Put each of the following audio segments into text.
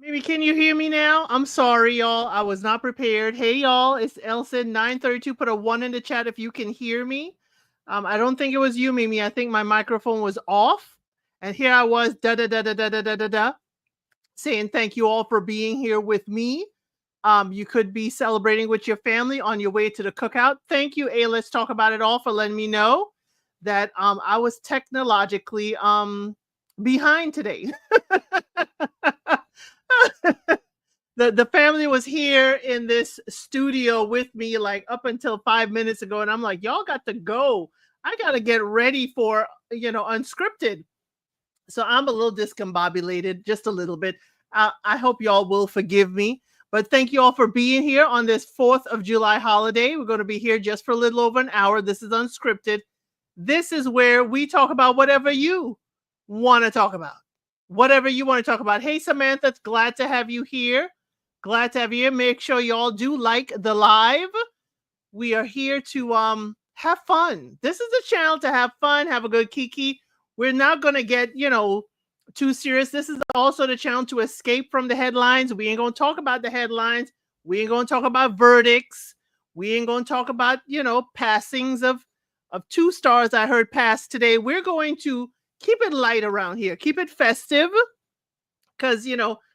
Maybe can you hear me now? I'm sorry, y'all. I was not prepared. Hey, y'all. It's ElCid 932. Put a 1 in the chat if you can hear me. I don't think it was you, Mimi. I think my microphone was off. And here I was, da da da da da da da da da, saying thank you all for being here with me. You could be celebrating with your family on your way to the cookout. Thank you, A. Let's talk about it all for letting me know that I was technologically behind today. The family was here in this studio with me like up until 5 minutes ago, and I'm like, y'all got to go. I got to get ready for unscripted. So I'm a little discombobulated, just a little bit. I hope y'all will forgive me. But thank you all for being here on this 4th of July holiday. We're going to be here just for a little over an hour. This is unscripted. This is where we talk about whatever you want to talk about. Whatever you want to talk about. Hey, Samantha, it's glad to have you here. Glad to have you here. Make sure y'all do like the live. We are here to have fun. This is a channel to have fun, have a good kiki. We're not going to get, too serious. This is also the channel to escape from the headlines. We ain't going to talk about the headlines. We ain't going to talk about verdicts. We ain't going to talk about, passings of 2 stars I heard pass today. We're going to keep it light around here. Keep it festive because,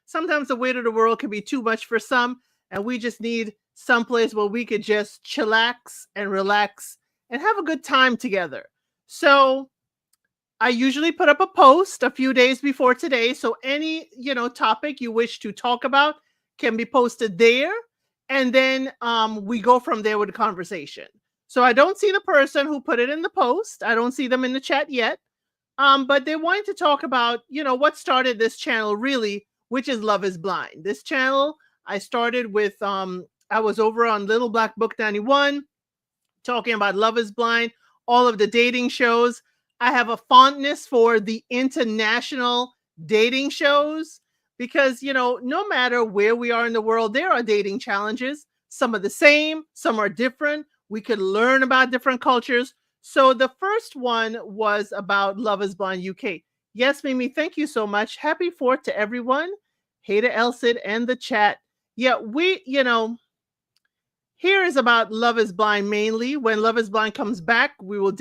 sometimes the weight of the world can be too much for some, and we just need someplace where we could just chillax and relax and have a good time together. So I usually put up a post a few days before today. So any, topic you wish to talk about can be posted there. And then we go from there with the conversation. So I don't see the person who put it in the post. I don't see them in the chat yet. But they wanted to talk about, what started this channel really, which is Love is Blind. This channel I started with, I was over on Little Black Book 91 talking about Love is Blind, all of the dating shows. I have a fondness for the international dating shows because, no matter where we are in the world, there are dating challenges. Some are the same, some are different. We could learn about different cultures. So the first one was about Love is Blind UK. Yes, Mimi, thank you so much. Happy 4th to everyone. Hey to ElCid and the chat. Yeah, here is about Love is Blind mainly. When Love is Blind comes back, we will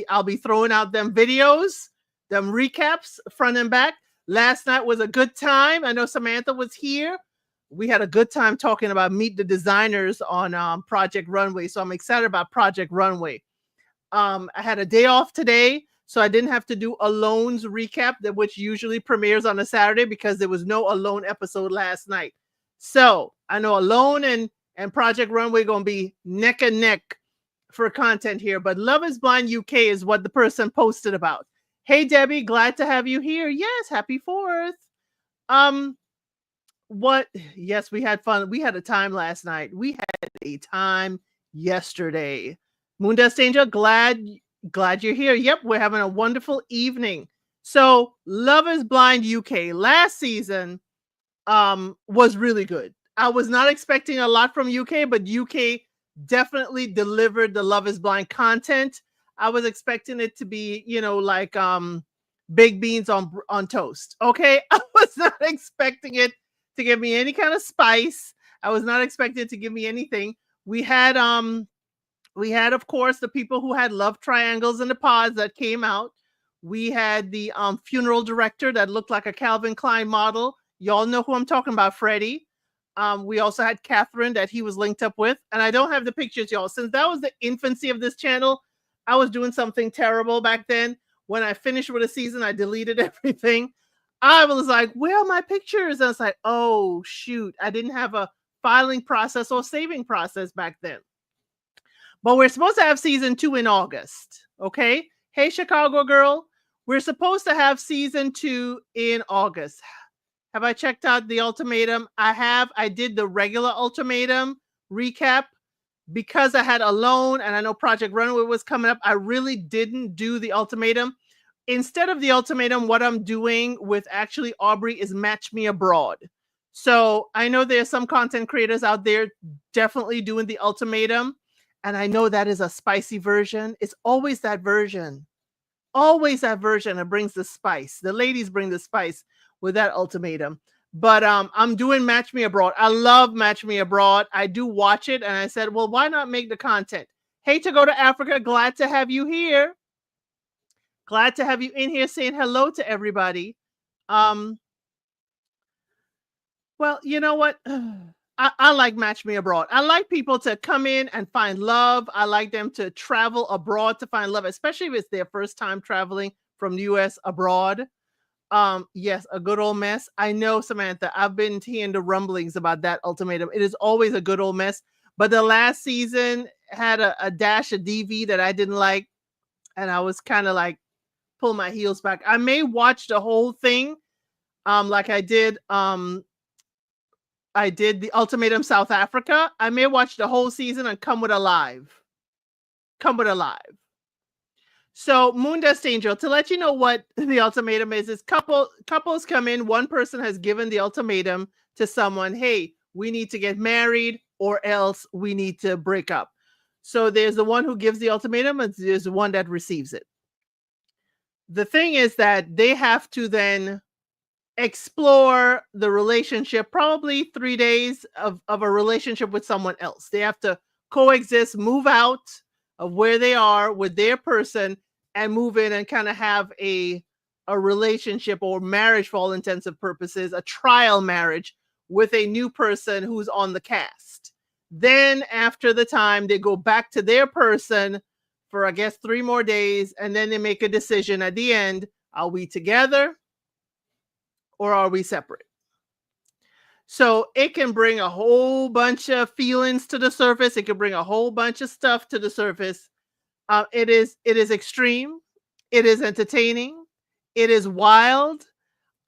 I'll be throwing out them videos, them recaps, front and back. Last night was a good time. I know Samantha was here. We had a good time talking about Meet the Designers on Project Runway. So I'm excited about Project Runway. I had a day off today, so I didn't have to do Alone's recap, which usually premieres on a Saturday because there was no Alone episode last night. So I know Alone and Project Runway going to be neck and neck for content here. But Love is Blind UK is what the person posted about. Hey, Debbie, glad to have you here. Yes, happy 4th. Yes, we had fun. We had a time last night. We had a time yesterday. Moondust Angel, glad you're here. Yep, we're having a wonderful evening. So Love is Blind UK last season was really good. I was not expecting a lot from UK, but UK definitely delivered the Love is Blind content. I was expecting it to be, like baked beans on toast. Okay. I was not expecting it to give me any kind of spice. I was not expecting it to give me anything. We had, of course, the people who had love triangles in the pods that came out. We had the funeral director that looked like a Calvin Klein model. Y'all know who I'm talking about, Freddie. We also had Catherine that he was linked up with. And I don't have the pictures, y'all. Since that was the infancy of this channel, I was doing something terrible back then. When I finished with a season, I deleted everything. I was like, where are my pictures? And I was like, oh, shoot. I didn't have a filing process or saving process back then. But we're supposed to have season 2 in August. Okay. Hey, Chicago girl. We're supposed to have season 2 in August. Have I checked out the ultimatum? I have. I did the regular ultimatum recap because I had Alone and I know Project Runway was coming up. I really didn't do the ultimatum. Instead of the ultimatum, what I'm doing with actually Aubrey is Match Me Abroad. So I know there's some content creators out there definitely doing the ultimatum. And I know that is a spicy version. It's always that version. Always that version that brings the spice. The ladies bring the spice with that ultimatum. But I'm doing Match Me Abroad. I love Match Me Abroad. I do watch it, and I said, well, why not make the content? Hate to go to Africa. Glad to have you here. Glad to have you in here saying hello to everybody. Well, you know what? I like Match Me Abroad. I like people to come in and find love. I like them to travel abroad to find love, especially if it's their first time traveling from the US abroad. Yes, a good old mess. I know, Samantha, I've been hearing the rumblings about that ultimatum. It is always a good old mess. But the last season had a dash of DV that I didn't like. And I was kind of like, pull my heels back. I may watch the whole thing. Like I did the Ultimatum South Africa. I may watch the whole season and come with a live. So Moon Dust Angel, to let you know what the ultimatum is couples come in. One person has given the ultimatum to someone. Hey, we need to get married or else we need to break up. So there's the one who gives the ultimatum and there's the one that receives it. The thing is that they have to then explore the relationship, probably 3 days of a relationship with someone else. They have to coexist, move out of where they are with their person and move in and kind of have a relationship or marriage for all intents and purposes, a trial marriage with a new person who's on the cast. Then after the time, they go back to their person for, I guess, 3 more days. And then they make a decision at the end. Are we together or are we separate? So it can bring a whole bunch of feelings to the surface. It can bring a whole bunch of stuff to the surface. It is extreme. It is entertaining. It is wild.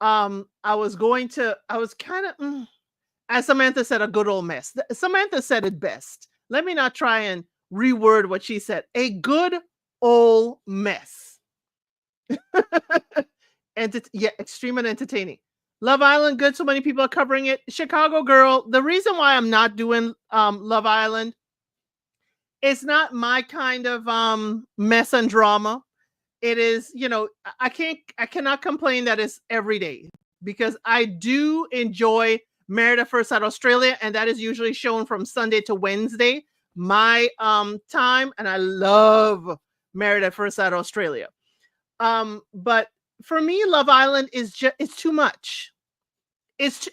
I was kind of, as Samantha said, a good old mess. Samantha said it best. Let me not try and reword what she said. A good old mess. Extreme and entertaining. Love Island, good. So many people are covering it. Chicago Girl. The reason why I'm not doing Love Island, it's not my kind of mess and drama. It is, I cannot complain that it's every day because I do enjoy Married at First Sight Australia, and that is usually shown from Sunday to Wednesday, my time, and I love Married at First Sight Australia. But for me, Love Island is it's too much.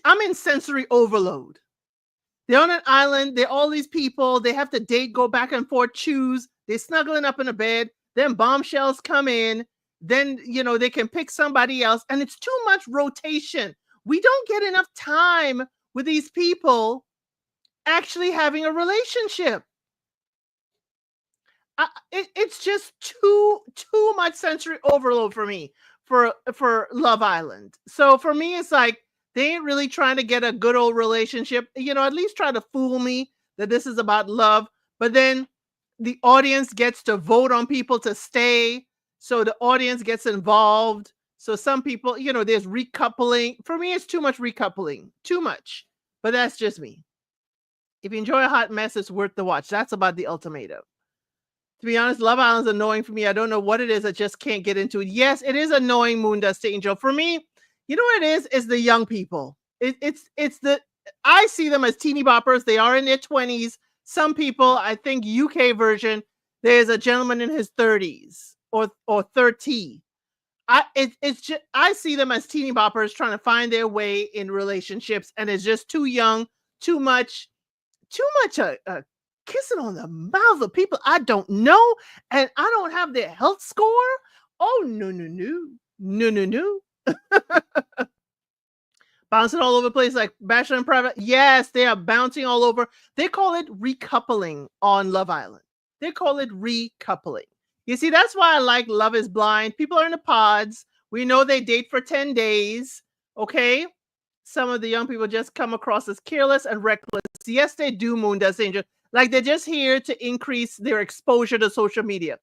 I'm in sensory overload. They're on an island. They're all these people. They have to date, go back and forth, choose. They're snuggling up in a bed. Then bombshells come in. Then, they can pick somebody else. And it's too much rotation. We don't get enough time with these people actually having a relationship. It's just too much sensory overload for me for Love Island. So for me, it's like, they ain't really trying to get a good old relationship, at least try to fool me that this is about love. But then the audience gets to vote on people to stay. So the audience gets involved. So some people, there's recoupling. For me, it's too much recoupling, too much. But that's just me. If you enjoy a hot mess, it's worth the watch. That's about the ultimatum. To be honest, Love Island's annoying for me. I don't know what it is. I just can't get into it. Yes, it is annoying, Moon Dust Angel. For me, you know what it is? It's the young people. I see them as teeny boppers. They are in their 20s. Some people, I think UK version, there's a gentleman in his 30s or 30. I see them as teeny boppers trying to find their way in relationships, and it's just too young, too much kissing on the mouth of people I don't know, and I don't have their health score. Oh, no. Bouncing all over the place like Bachelor in Private. Yes, they are bouncing all over. They call it recoupling on Love Island. They call it recoupling. You see, that's why I like Love is Blind. People are in the pods. We know they date for 10 days. Okay. Some of the young people just come across as careless and reckless. Yes, they do, Moon Dust Angel. Like they're just here to increase their exposure to social media.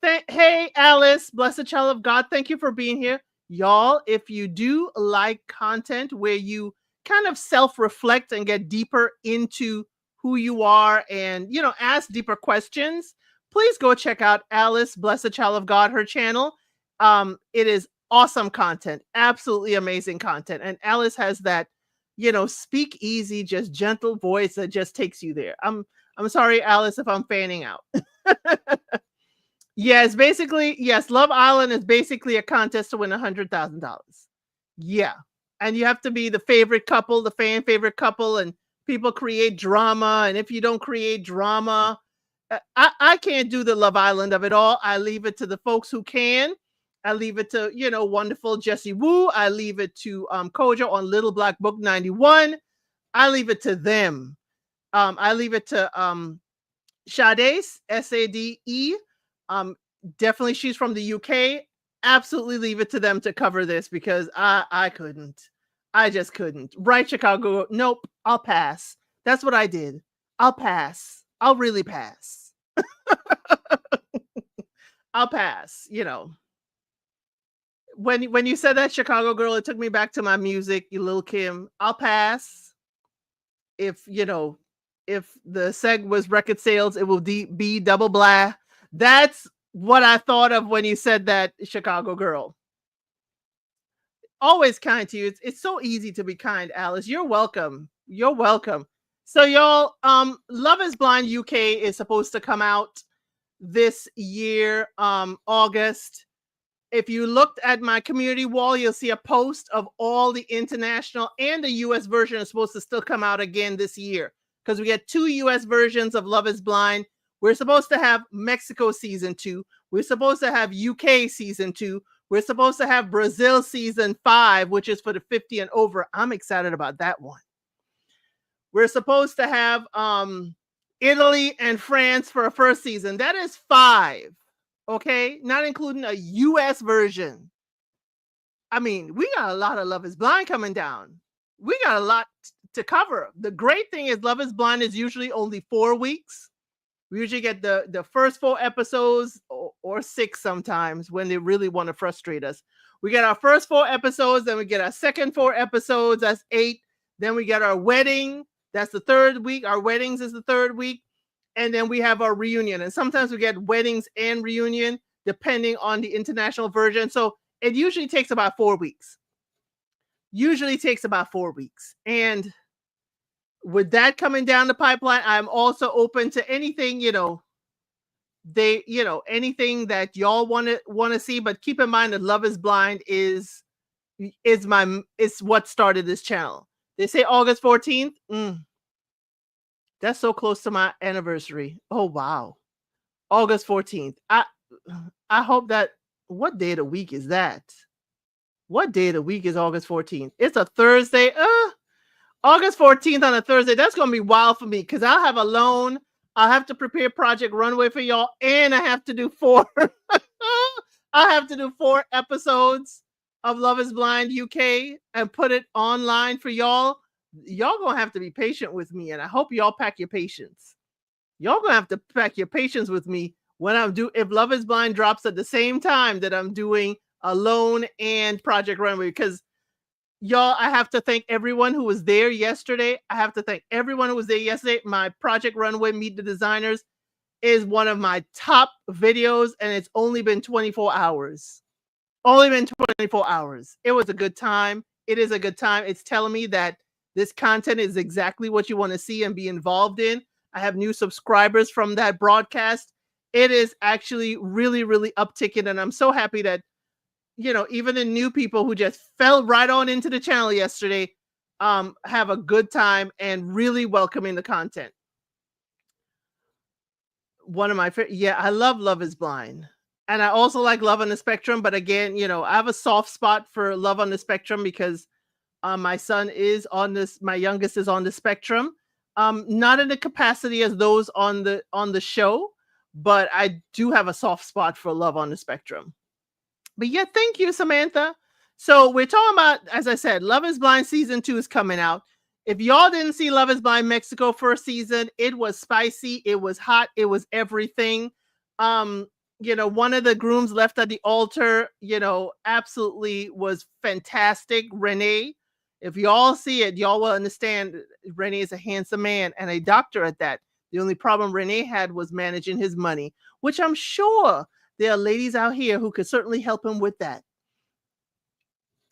Hey, Alice, blessed child of God. Thank you for being here. Y'all, if you do like content where you kind of self-reflect and get deeper into who you are and, ask deeper questions, please go check out Alice, blessed child of God, her channel. It is awesome content, absolutely amazing content. And Alice has that speak easy, just gentle voice that just takes you there. I'm sorry, Alice, if I'm fanning out. Yes, Love Island is basically a contest to win $100,000. Yeah. And you have to be the favorite couple, the fan favorite couple, and people create drama. And if you don't create drama, I can't do the Love Island of it all. I leave it to the folks who can. I leave it to, wonderful Jesse Wu. I leave it to Kojo on Little Black Book 91. I leave it to them. I leave it to Sade, Sade. Definitely she's from the UK. Absolutely leave it to them to cover this because I couldn't. I just couldn't. Right, Chicago? Nope, I'll pass. That's what I did. I'll pass. I'll really pass. I'll pass, When you said that, Chicago girl, it took me back to my music, you little Kim. I'll pass. If the seg was record sales, it will be double blah. That's what I thought of when you said that, Chicago girl. Always kind to you. It's so easy to be kind, Alice. You're welcome. You're welcome. So y'all, Love is Blind UK is supposed to come out this year, August. If you looked at my community wall, you'll see a post of all the international, and the US version is supposed to still come out again this year because we get 2 US versions of Love is Blind. We're supposed to have Mexico season 2. We're supposed to have UK season 2. We're supposed to have Brazil season 5, which is for the 50 and over. I'm excited about that one. We're supposed to have Italy and France for a first season. That is 5. Okay, not including a US version. I mean, we got a lot of Love is Blind coming down. We got a lot to cover. The great thing is Love is Blind is usually only 4 weeks. We usually get the first 4 episodes or 6 sometimes when they really want to frustrate us. We get our first 4 episodes, then we get our second 4 episodes, that's 8. Then we get our wedding, that's the 3rd week. Our weddings is the 3rd week. And then we have our reunion. And sometimes we get weddings and reunion depending on the international version. So it usually takes about 4 weeks. And with that coming down the pipeline, I'm also open to anything, anything that y'all want to see. But keep in mind that Love is Blind is what started this channel. They say August 14th. That's so close to my anniversary. Oh, wow. August 14th. I hope that, what day of the week is that? What day of the week is August 14th? It's a Thursday. August 14th on a Thursday. That's going to be wild for me because I'll have a loan. I'll have to prepare Project Runway for y'all. And I have to do 4. I have to do 4 episodes of Love is Blind UK and put it online for y'all. Y'all gonna have to be patient with me, and I hope y'all pack your patience. Y'all gonna have to pack your patience with me when if Love is Blind drops at the same time that I'm doing Alone and Project Runway, because y'all, I have to thank everyone who was there yesterday. My Project Runway Meet the Designers is one of my top videos, and it's only been 24 hours. It was a good time. It is a good time. It's telling me that this content is exactly what you want to see and be involved in. I have new subscribers from that broadcast. It is actually really, really upticking. And I'm so happy that, even the new people who just fell right on into the channel yesterday have a good time and really welcoming the content. One of my favorite, I love Love is Blind. And I also like Love on the Spectrum. But again, I have a soft spot for Love on the Spectrum because my son is my youngest is on the spectrum. Not in the capacity as those on the show, but I do have a soft spot for Love on the Spectrum. But yeah, thank you, Samantha. So we're talking about, as I said, Love is Blind season 2 is coming out. If y'all didn't see Love is Blind Mexico first season, it was spicy, it was hot, it was everything. One of the grooms left at the altar, absolutely was fantastic. Renee. If y'all see it, y'all will understand Renee is a handsome man and a doctor at that. The only problem Renee had was managing his money, which I'm sure there are ladies out here who could certainly help him with that.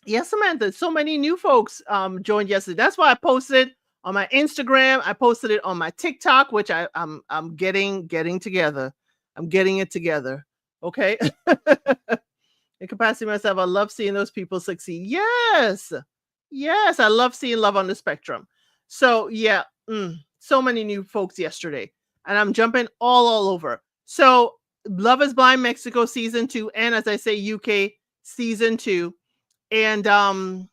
Yes, Samantha. So many new folks joined yesterday. That's why I posted it on my Instagram. I posted it on my TikTok, which I'm getting together. I'm getting it together. Okay. In capacity myself, I love seeing those people succeed. Yes. Yes. I love seeing love on the spectrum. So yeah, so many new folks yesterday. And I'm jumping all over. So Love is Blind Mexico season 2, and as I say, UK season 2. And I'm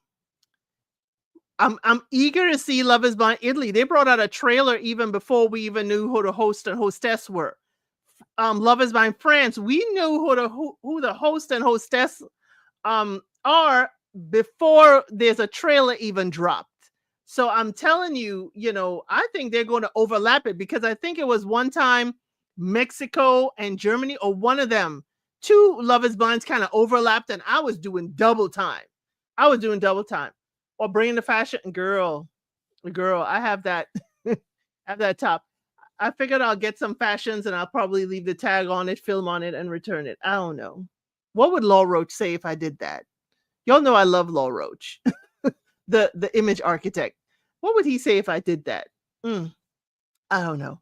eager to see Love is Blind Italy. They brought out a trailer even before we even knew who the host and hostess were. Love is Blind France, we knew who the host and hostess are before there's a trailer even dropped. So I'm telling you, I think they're going to overlap it, because I think it was one time Mexico and Germany, or one of them, two Love is Blinds kind of overlapped, and I was doing double time. Or bringing the fashion girl, I have that, have that top. I figured I'll get some fashions and I'll probably leave the tag on it, film on it, and return it. I don't know. What would Law Roach say if I did that? Y'all know I love Law Roach, the image architect. What would he say if I did that? I don't know.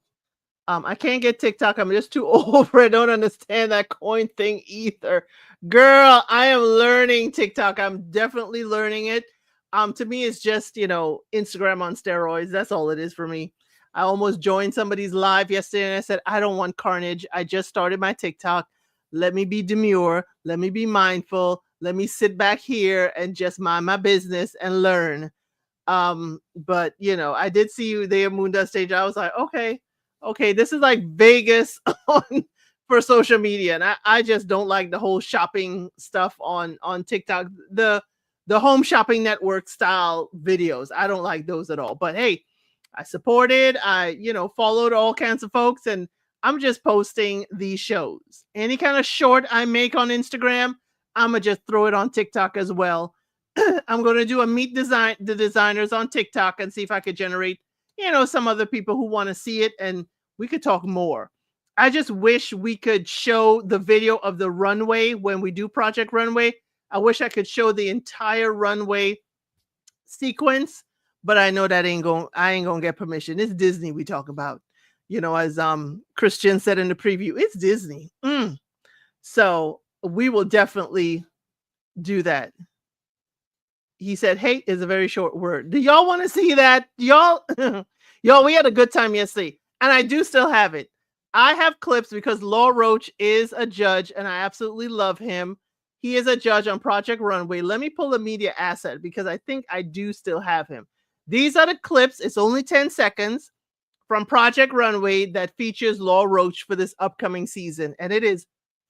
I can't get TikTok. I'm just too old for it. I don't understand that coin thing either. Girl, I am learning TikTok. I'm definitely learning it. To me, it's just, Instagram on steroids. That's all it is for me. I almost joined somebody's live yesterday and I said, I don't want carnage. I just started my TikTok. Let me be demure. Let me be mindful. Let me sit back here and just mind my business and learn. But I did see you there, Moondust stage. I was like, okay, this is like Vegas for social media. And I just don't like the whole shopping stuff on TikTok. The home shopping network style videos. I don't like those at all. But hey, I supported, I, followed all kinds of folks, and I'm just posting these shows. Any kind of short I make on Instagram, I'm going to just throw it on TikTok as well. I'm going to do a meet the designers on TikTok and see if I could generate, some other people who want to see it, and we could talk more. I just wish we could show the video of the runway when we do Project Runway. I wish I could show the entire runway sequence, but I know that I ain't gonna get permission. It's Disney we talk about. As Christian said in the preview, it's Disney. So we will definitely do that. He said hate is a very short word. Do y'all want to see that? Y'all, we had a good time yesterday, and I do still have it. I have clips because Law Roach is a judge, and I absolutely love him. He is a judge on Project Runway. Let me pull a media asset because I think I do still have him. These are the clips. It's only 10 seconds from Project Runway that features Law Roach for this upcoming season, and it is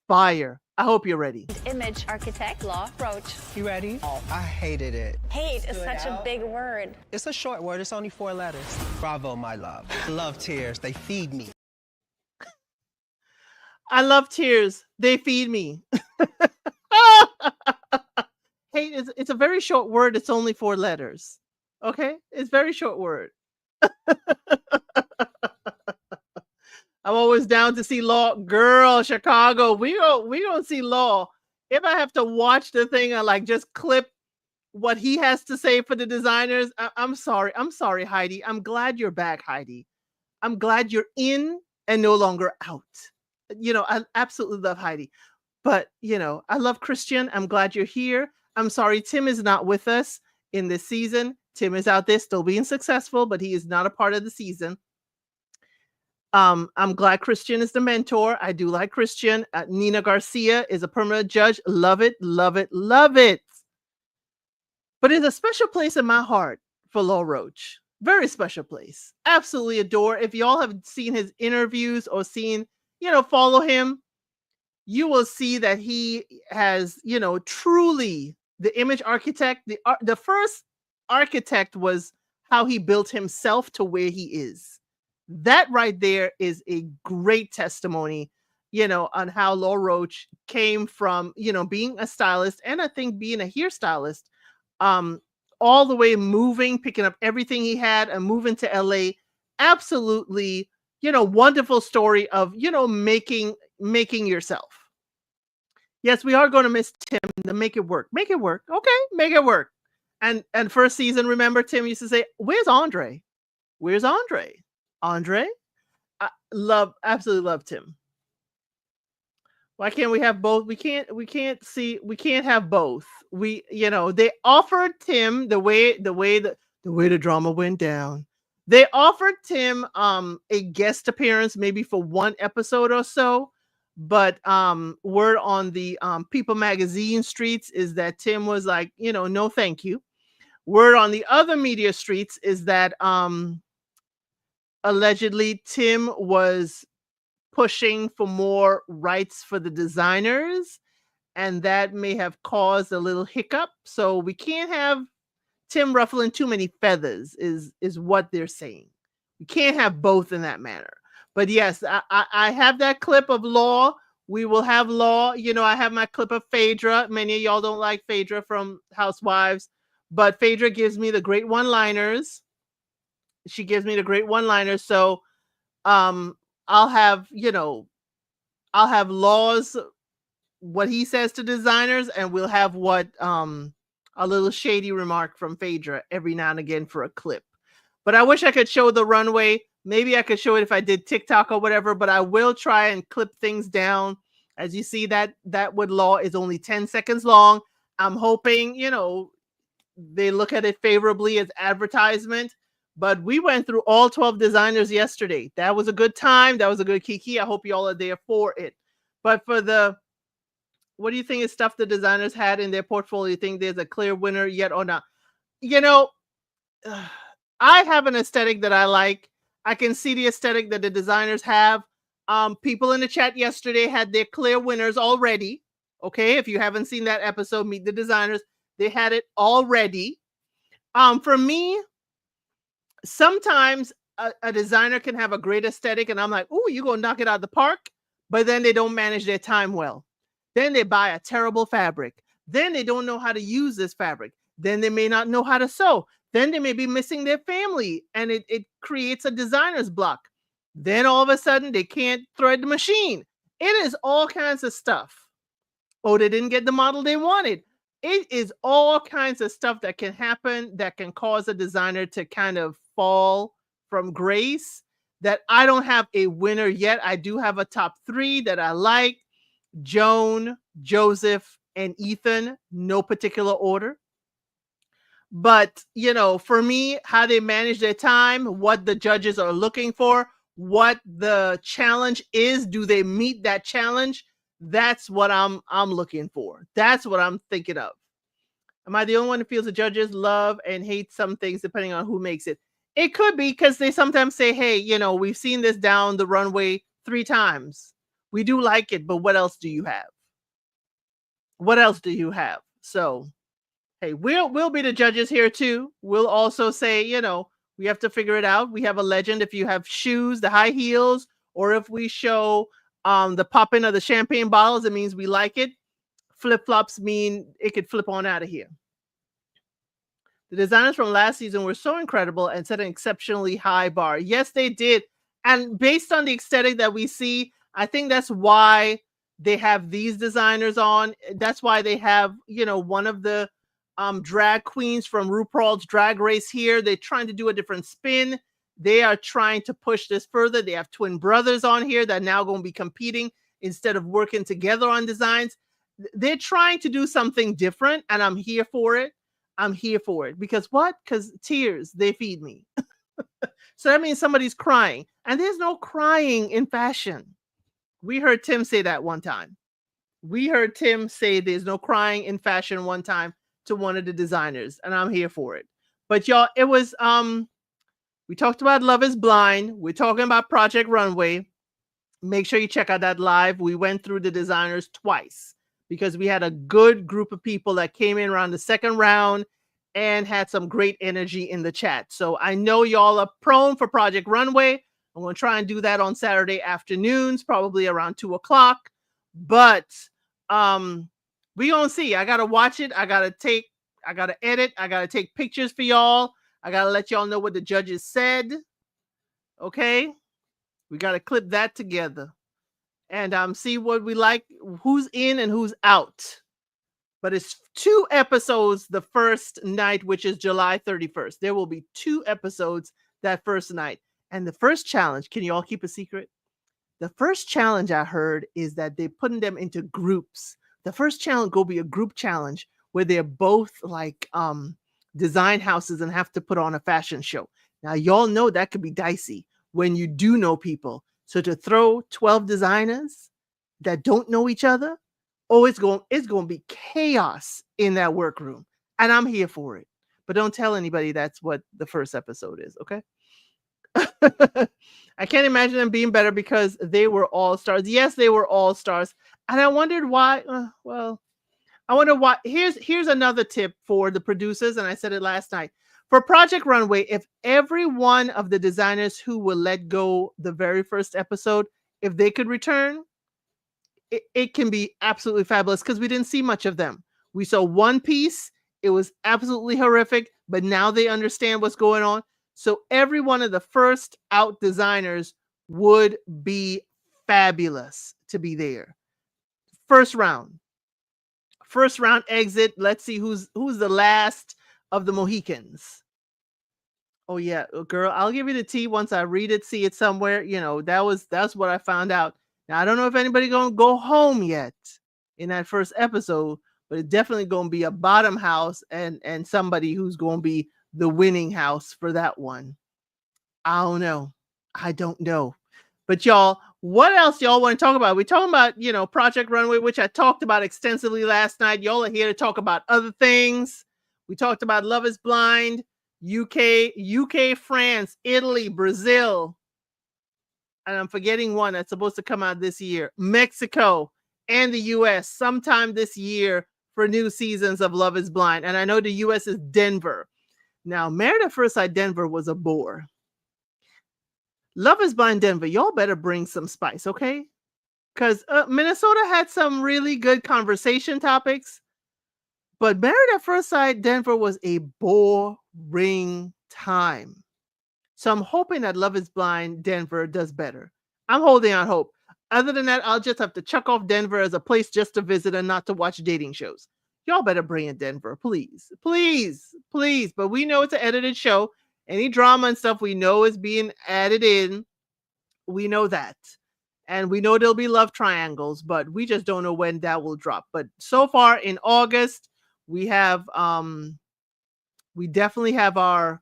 fire. I hope you're ready. Image architect, Law Roach. You ready? Oh, I hated it. Hate is such a big word. It's a short word. It's only 4 letters. Bravo, my love. Love tears. They feed me. I love tears. They feed me. Hate is, it's a very short word. It's only 4 letters. Okay? It's very short word. I'm always down to see Law. Girl, Chicago. We don't see Law. If I have to watch the thing and like just clip what he has to say for the designers, I'm sorry. I'm sorry, Heidi. I'm glad you're back, Heidi. I'm glad you're in and no longer out. I absolutely love Heidi. But, I love Christian. I'm glad you're here. I'm sorry Tim is not with us in this season. Tim is out there still being successful, but he is not a part of the season. I'm glad Christian is the mentor. I do like Christian. Nina Garcia is a permanent judge. Love it, love it, love it. But it's a special place in my heart for Law Roach. Very special place. Absolutely adore. If y'all have seen his interviews or seen, follow him, you will see that he has, truly the image architect. The first architect was how he built himself to where he is. That right there is a great testimony, on how Law Roach came from, being a stylist, and I think being a hairstylist, all the way moving, picking up everything he had and moving to LA. Absolutely, wonderful story of, making yourself. Yes, we are going to miss Tim. To make it work. Make it work. Okay, make it work. And first season, remember Tim used to say, "Where's Andre? Where's Andre? Andre?" I absolutely love Tim. Why can't we have both? We can't have both. They offered Tim the way the drama went down. They offered Tim a guest appearance maybe for one episode or so, but word on the People magazine streets is that Tim was like, no thank you. Word on the other media streets is that allegedly Tim was pushing for more rights for the designers, and that may have caused a little hiccup. So we can't have Tim ruffling too many feathers is what they're saying. We can't have both in that manner. But yes, I have that clip of Law. We will have Law. I have my clip of Phaedra. Many of y'all don't like Phaedra from Housewives, but Phaedra gives me the great one-liners. She gives me the great one-liners. So um I'll have, I'll have Law's what he says to designers, and we'll have what a little shady remark from Phaedra every now and again for a clip. But I wish I could show the runway. Maybe I could show it if I did TikTok or whatever, but I will try and clip things down. As you see, that with Law is only 10 seconds long. I'm hoping, they look at it favorably as advertisement. But we went through all 12 designers yesterday. That was a good time. That was a good kiki. I hope you all are there for it. But for what do you think is stuff the designers had in their portfolio? You think there's a clear winner yet or not? I have an aesthetic that I like. I can see the aesthetic that the designers have. People in the chat yesterday had their clear winners already. Okay, if you haven't seen that episode, Meet the Designers, they had it already. For me, sometimes a designer can have a great aesthetic and I'm like, "Ooh, you're going to knock it out of the park," but then they don't manage their time well. Then they buy a terrible fabric. Then they don't know how to use this fabric. Then they may not know how to sew. Then they may be missing their family, and it creates a designer's block. Then all of a sudden they can't thread the machine. It is all kinds of stuff. Oh, they didn't get the model they wanted. It is all kinds of stuff that can happen that can cause a designer to kind of fall from grace. That I don't have a winner yet. I do have a top 3 that I like. Joan, Joseph, and Ethan, no particular order. But, for me, how they manage their time, what the judges are looking for, what the challenge is, do they meet that challenge? That's what I'm looking for. That's what I'm thinking of. Am I the only one who feels the judges love and hate some things depending on who makes it? It could be because they sometimes say, "Hey, we've seen this down the runway 3 times. We do like it, but what else do you have? What else do you have?" So, hey, we'll be the judges here too. We'll also say, we have to figure it out. We have a legend. If you have shoes, the high heels, or if we show the popping of the champagne bottles, it means we like it. Flip-flops mean it could flip on out of here. The designers from last season were so incredible and set an exceptionally high bar. Yes, they did. And based on the aesthetic that we see, I think that's why they have these designers on. That's why they have, one of the drag queens from RuPaul's Drag Race here. They're trying to do a different spin. They are trying to push this further. They have twin brothers on here that are now going to be competing instead of working together on designs. They're trying to do something different, and I'm here for it. I'm here for it. Because what? Because tears, they feed me. So that means somebody's crying. And there's no crying in fashion. We heard Tim say that one time. We heard Tim say there's no crying in fashion one time to one of the designers, and I'm here for it. But y'all, it was we talked about Love is Blind. We're talking about Project Runway. Make sure you check out that live. We went through the designers twice because we had a good group of people that came in around the second round and had some great energy in the chat. So I know y'all are prone for Project Runway. I'm going to try and do that on Saturday afternoons, probably around 2:00. But we gonna see. I gotta watch it. I gotta edit. I gotta take pictures for y'all. I gotta let y'all know what the judges said. Okay, we gotta clip that together. and see what we like, who's in and who's out. But it's 2 episodes the first night, which is July 31st. There will be 2 episodes that first night. And the first challenge, can you all keep a secret? The first challenge I heard is that they're putting them into groups. The first challenge will be a group challenge where they're both like design houses and have to put on a fashion show. Now, y'all know that could be dicey when you do know people. So to throw 12 designers that don't know each other, oh, it's going to be chaos in that workroom. And I'm here for it. But don't tell anybody that's what the first episode is, okay? I can't imagine them being better because they were all stars. Yes, they were all stars. And I wondered why. I wonder why. Here's another tip for the producers, and I said it last night. For Project Runway, if every one of the designers who were let go the very first episode, if they could return, it can be absolutely fabulous because we didn't see much of them. We saw one piece. It was absolutely horrific, but now they understand what's going on. So every one of the first out designers would be fabulous to be there. First round exit. Let's see who's the last of the Mohicans. Oh yeah, girl, I'll give you the tea once I read it, see it somewhere. You know, that's what I found out. Now I don't know if anybody gonna go home yet in that first episode, but it's definitely gonna be a bottom house and somebody who's gonna be the winning house for that one. I don't know. But y'all, what else y'all want to talk about? We're talking about, Project Runway, which I talked about extensively last night. Y'all are here to talk about other things. We talked about Love is Blind, UK, France, Italy, Brazil. And I'm forgetting one that's supposed to come out this year. Mexico and the US sometime this year for new seasons of Love is Blind. And I know the US is Denver. Now, Married at First Sight Denver was a bore. Love is Blind Denver, y'all better bring some spice, okay? Because Minnesota had some really good conversation topics, but Married at First Sight Denver was a boring time. So I'm hoping that Love is Blind Denver does better. I'm holding out hope. Other than that, I'll just have to chuck off Denver as a place just to visit and not to watch dating shows. Y'all better bring in Denver, please. Please, please. But we know it's an edited show. Any drama and stuff we know is being added in. We know that. And we know there'll be love triangles, but we just don't know when that will drop. But so far in August, we definitely have our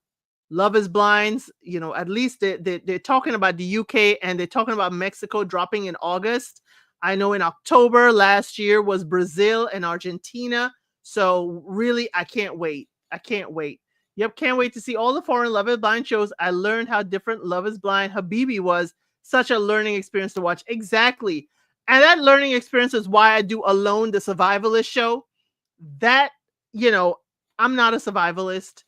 Love is Blinds. At least they're talking about the UK and they're talking about Mexico dropping in August. I know in October last year was Brazil and Argentina. So really, I can't wait. Yep, can't wait to see all the foreign Love is Blind shows. I learned how different Love is Blind Habibi was. Such a learning experience to watch. Exactly. And that learning experience is why I do Alone, the survivalist show. That, I'm not a survivalist.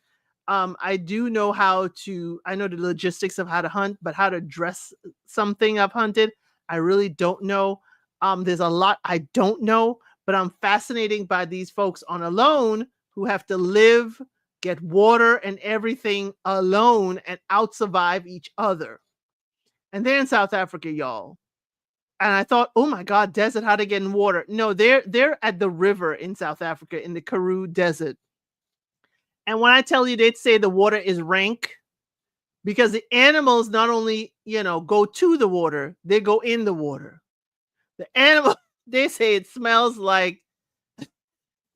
I do know I know the logistics of how to hunt, but how to dress something I've hunted, I really don't know. There's a lot I don't know, but I'm fascinated by these folks on Alone who have to live, get water and everything alone and out survive each other. And they're in South Africa, y'all. And I thought, oh my God, desert, how to get in water. No, they're at the river in South Africa in the Karoo Desert. And when I tell you, they'd say the water is rank because the animals not only, go to the water, they go in the water. The animal, they say it smells like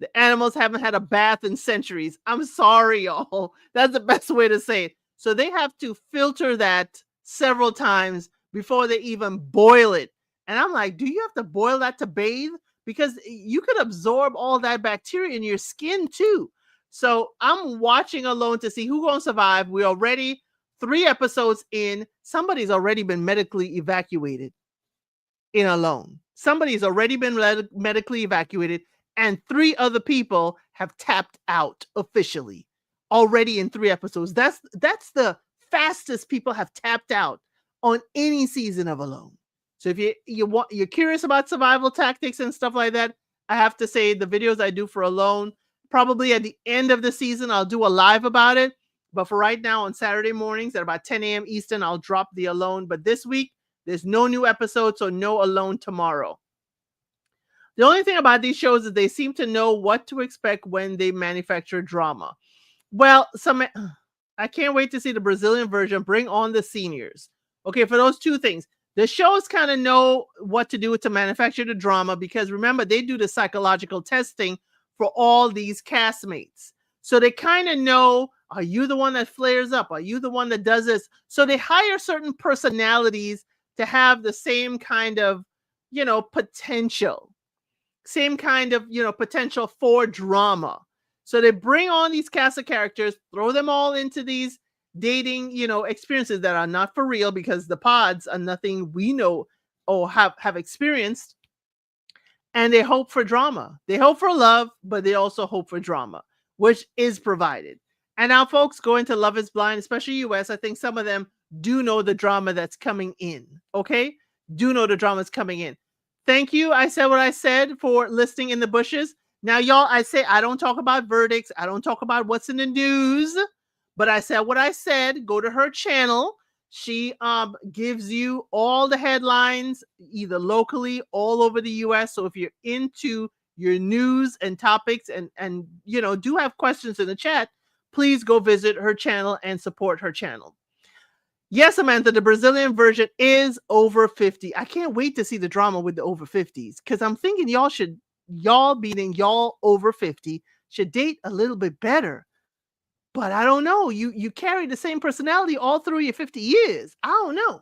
the animals haven't had a bath in centuries. I'm sorry, y'all. That's the best way to say it. So they have to filter that several times before they even boil it. And I'm like, do you have to boil that to bathe? Because you could absorb all that bacteria in your skin too. So I'm watching Alone to see who's going to survive. We're already 3 episodes in. Somebody's already been medically evacuated in Alone. Somebody's already been medically evacuated. And 3 other people have tapped out officially already in 3 episodes. That's the fastest people have tapped out on any season of Alone. So if you're curious about survival tactics and stuff like that, I have to say the videos I do for Alone, probably at the end of the season, I'll do a live about it. But for right now, on Saturday mornings at about 10 a.m. Eastern, I'll drop the Alone. But this week, There's no new episodes, so no Alone Tomorrow. The only thing about these shows is they seem to know what to expect when they manufacture drama. Well, I can't wait to see the Brazilian version. Bring on the seniors. Okay, for those two things. The shows kind of know what to do to manufacture the drama because remember, they do the psychological testing for all these castmates. So they kind of know, are you the one that flares up? Are you the one that does this? So they hire certain personalities to have the same kind of, potential. Same kind of, potential for drama. So they bring on these cast of characters, throw them all into these dating, experiences that are not for real because the pods are nothing we know or have experienced. And they hope for drama. They hope for love, but they also hope for drama, which is provided. And now folks go into Love is Blind, especially US. I think some of them do know the drama that's coming in. Okay? Do know the drama is coming in. Thank you. I said what I said for listening in the bushes. Now, y'all, I say I don't talk about verdicts. I don't talk about what's in the news. But I said what I said. Go to her channel. She gives you all the headlines, either locally, all over the US. So if you're into your news and topics and do have questions in the chat, please go visit her channel and support her channel. Yes, Samantha, the Brazilian version is over 50. I can't wait to see the drama with the over 50s because I'm thinking y'all being y'all over 50 should date a little bit better. But I don't know. You carry the same personality all through your 50 years. I don't know.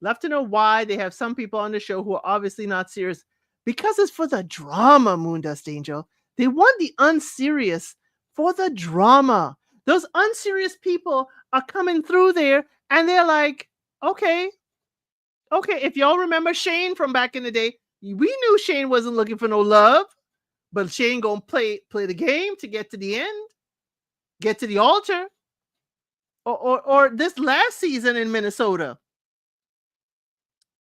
Love to know why they have some people on the show who are obviously not serious because it's for the drama, Moondust Angel. They want the unserious for the drama. Those unserious people are coming through there and they're like, okay, if y'all remember Shane from back in the day, we knew Shane wasn't looking for no love, but Shane gonna play the game to get to the end, get to the altar. Or this last season in Minnesota,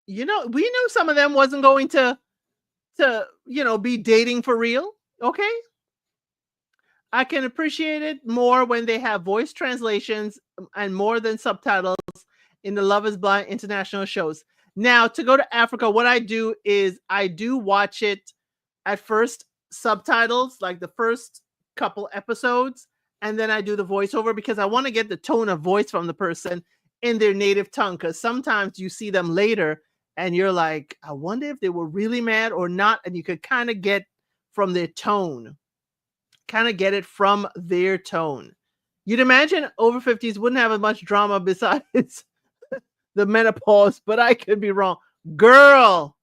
we knew some of them wasn't going to be dating for real. Okay. I can appreciate it more when they have voice translations and more than subtitles in the Love is Blind international shows. Now, to go to Africa, what I do is I do watch it at first subtitles, like the first couple episodes, and then I do the voiceover because I want to get the tone of voice from the person in their native tongue. Because sometimes you see them later and you're like, I wonder if they were really mad or not. And you could kind of get from their tone. You'd imagine over 50s wouldn't have as much drama besides the menopause, but I could be wrong. Girl,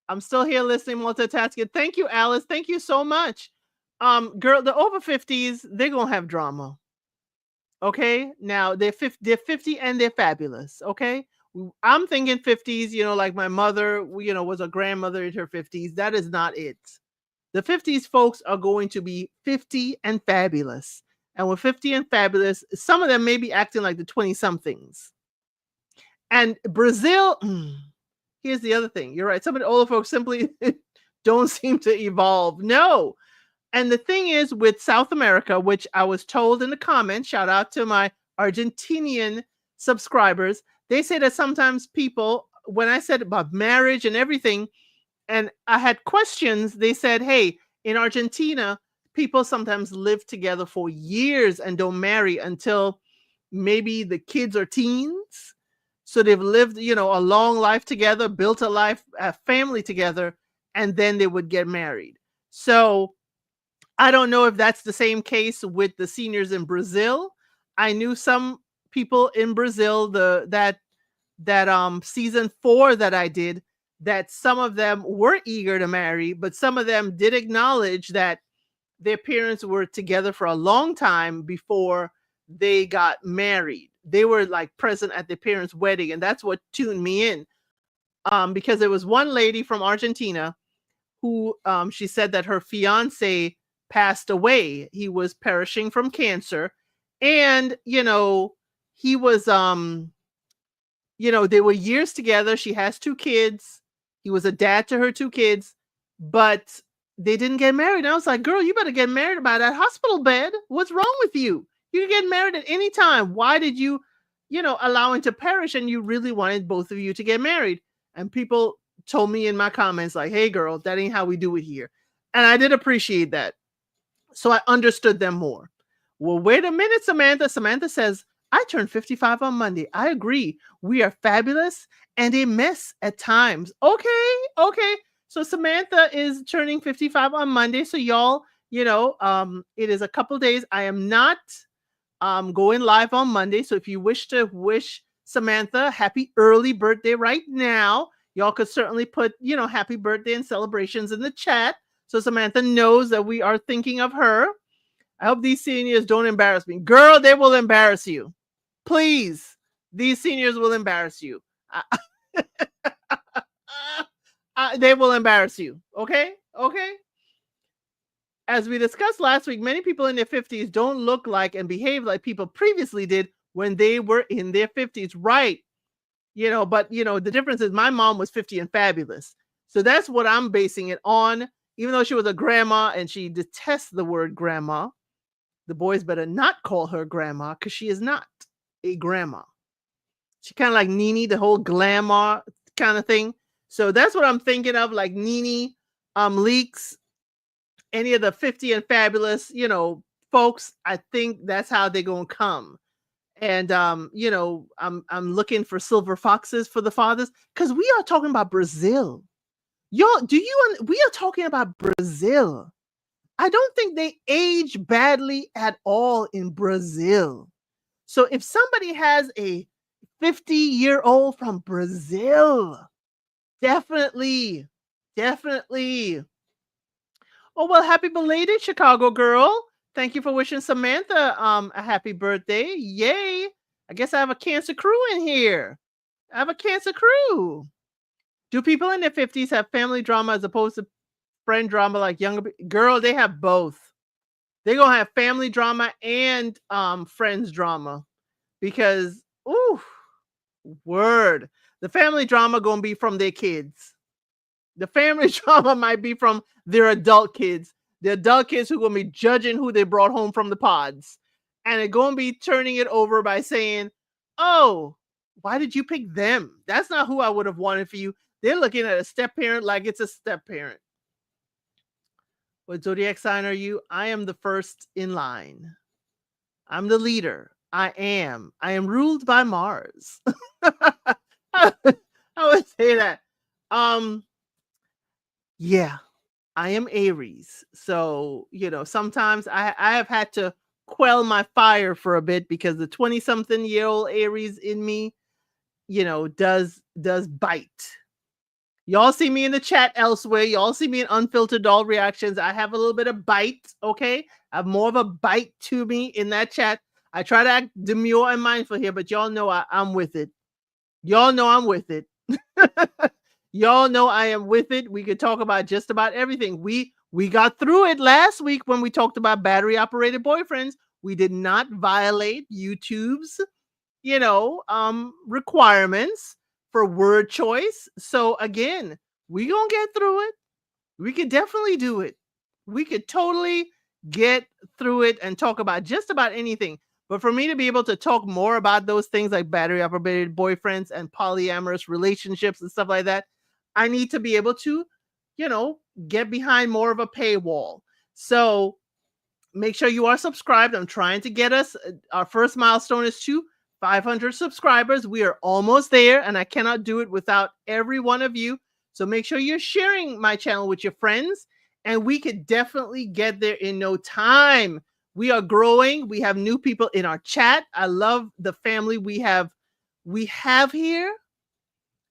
I'm still here listening, multitasking. Thank you, Alice. Thank you so much. Girl, the over 50s, they're gonna have drama. Okay, now they're 50 and they're fabulous. Okay, I'm thinking 50s, like my mother, was a grandmother in her 50s. That is not it. The 50s folks are going to be 50 and fabulous. And with 50 and fabulous, some of them may be acting like the 20-somethings. And Brazil, here's the other thing. You're right. Some of the older folks simply don't seem to evolve. No. And the thing is with South America, which I was told in the comments, shout out to my Argentinian subscribers, they say that sometimes people, when I said about marriage and everything, and I had questions, they said, hey, in Argentina, people sometimes live together for years and don't marry until maybe the kids are teens. So they've lived, a long life together, built a family together, and then they would get married. So I don't know if that's the same case with the seniors in Brazil. I knew some people in Brazil, that season 4 that I did, that some of them were eager to marry, but some of them did acknowledge that their parents were together for a long time before they got married. They were like present at their parents' wedding, and that's what tuned me in. Because there was one lady from Argentina who she said that her fiance passed away. He was perishing from cancer, and he was they were years together. She has 2 kids. He was a dad to her 2 kids, but they didn't get married. And I was like, girl, you better get married by that hospital bed. What's wrong with you? You can get married at any time. Why did you allowing to perish, and you really wanted both of you to get married. And people told me in my comments like, hey girl, that ain't how we do it here. And I did appreciate that. So I understood them more. Well, wait a minute, Samantha. Samantha says, I turned 55 on Monday. I agree. We are fabulous and a mess at times. Okay. So Samantha is turning 55 on Monday. So y'all, it is a couple days. I am not going live on Monday. So if you wish to wish Samantha happy early birthday right now, y'all could certainly put, happy birthday and celebrations in the chat so Samantha knows that we are thinking of her. I hope these seniors don't embarrass me. Girl, they will embarrass you. Please. These seniors will embarrass you. They will embarrass you. Okay? As we discussed last week, many people in their 50s don't look like and behave like people previously did when they were in their 50s. Right. But the difference is my mom was 50 and fabulous. So that's what I'm basing it on. Even though she was a grandma and she detests the word grandma, the boys better not call her grandma because she is not a grandma. She kind of like Nene, the whole glamour kind of thing. So that's what I'm thinking of, like Nene, Leaks, any of the 50 and fabulous, folks. I think that's how they're gonna come. And I'm looking for silver foxes for the fathers because we are talking about Brazil. Y'all, we are talking about Brazil. I don't think they age badly at all in Brazil. So if somebody has a 50-year-old from Brazil, definitely. Oh, well, happy belated Chicago girl. Thank you for wishing Samantha a happy birthday. Yay. I guess I have a Cancer crew in here. I have a Cancer crew. Do people in their 50s have family drama as opposed to friend drama like younger? Girl, they have both. They're going to have family drama and friends drama because, ooh, word. The family drama going to be from their kids. The family drama might be from their adult kids. The adult kids who are going to be judging who they brought home from the pods. And they're going to be turning it over by saying, oh, why did you pick them? That's not who I would have wanted for you. They're looking at a step parent like it's a step parent. What zodiac sign are you? I am the first in line. I'm the leader. I am ruled by Mars. I would say that. Yeah, I am Aries. So, sometimes I have had to quell my fire for a bit because the 20-something-year-old Aries in me, does bite. Y'all see me in the chat elsewhere. Y'all see me in Unfiltered Doll Reactions. I have a little bit of bite, okay? I have more of a bite to me in that chat. I try to act demure and mindful here, but y'all know I'm with it. Y'all know I'm with it. Y'all know I am with it. We could talk about just about everything. We got through it last week when we talked about battery-operated boyfriends. We did not violate YouTube's, requirements for word choice. So again, we gonna get through it. We could definitely do it. We could totally get through it and talk about just about anything. But for me to be able to talk more about those things like battery operated boyfriends and polyamorous relationships and stuff like that, I need to be able to, get behind more of a paywall. So make sure you are subscribed. I'm trying to get us, our first milestone is 500 subscribers. We are almost there, and I cannot do it without every one of you. So make sure you're sharing my channel with your friends, and we could definitely get there in no time. We are growing. We have new people in our chat. I love the family we have here.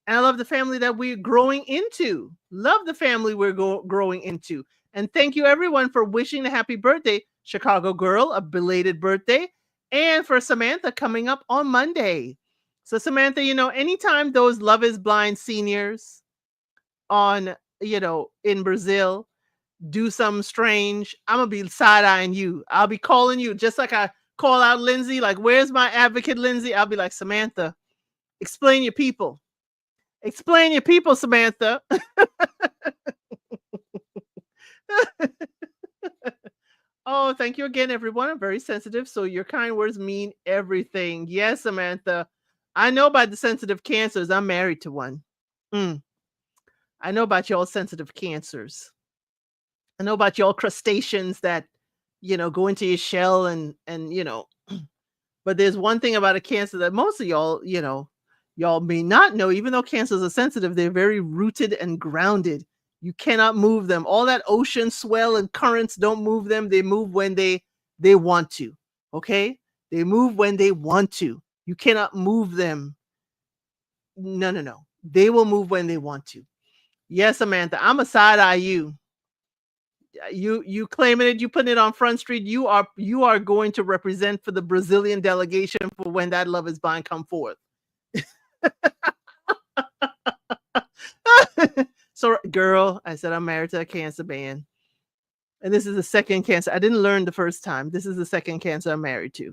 And I love the family that we're growing into. Love the family we're growing into. And thank you everyone for wishing a happy birthday, Chicago girl, a belated birthday. And for Samantha coming up on Monday. So Samantha, anytime those Love is Blind seniors on, in Brazil do something strange, I'm going to be side-eyeing you. I'll be calling you just like I call out Lindsay. Like, where's my advocate, Lindsay? I'll be like, Samantha, explain your people. Explain your people, Samantha. Oh, thank you again, everyone. I'm very sensitive, so your kind words mean everything. Yes, Samantha. I know about the sensitive cancers. I'm married to one. Mm. I know about y'all sensitive cancers. I know about y'all crustaceans that, go into your shell and. But there's one thing about a cancer that most of y'all may not know. Even though cancers are sensitive, they're very rooted and grounded. You cannot move them. All that ocean swell and currents don't move them. They move when they want to. Okay? They move when they want to. You cannot move them. No, no, no. They will move when they want to. Yes, Samantha, I'm a side eye you. You claiming it, you putting it on Front Street. You are going to represent for the Brazilian delegation for when that love is blind come forth. So, girl, I said I'm married to a cancer man. And this is the second cancer. I didn't learn the first time. This is the second cancer I'm married to.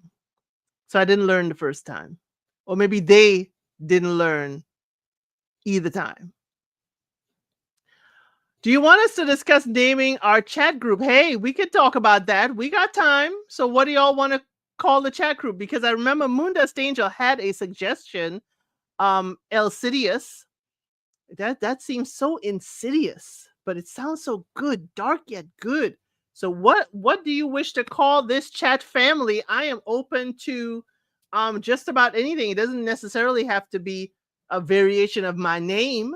So I didn't learn the first time. Or maybe they didn't learn either time. Do you want us to discuss naming our chat group? Hey, we could talk about that. We got time. So what do y'all want to call the chat group? Because I remember Moondust Angel had a suggestion. ElCidius. That seems so insidious, but it sounds so good, dark yet good. So what do you wish to call this chat family? I am open to just about anything. It doesn't necessarily have to be a variation of my name.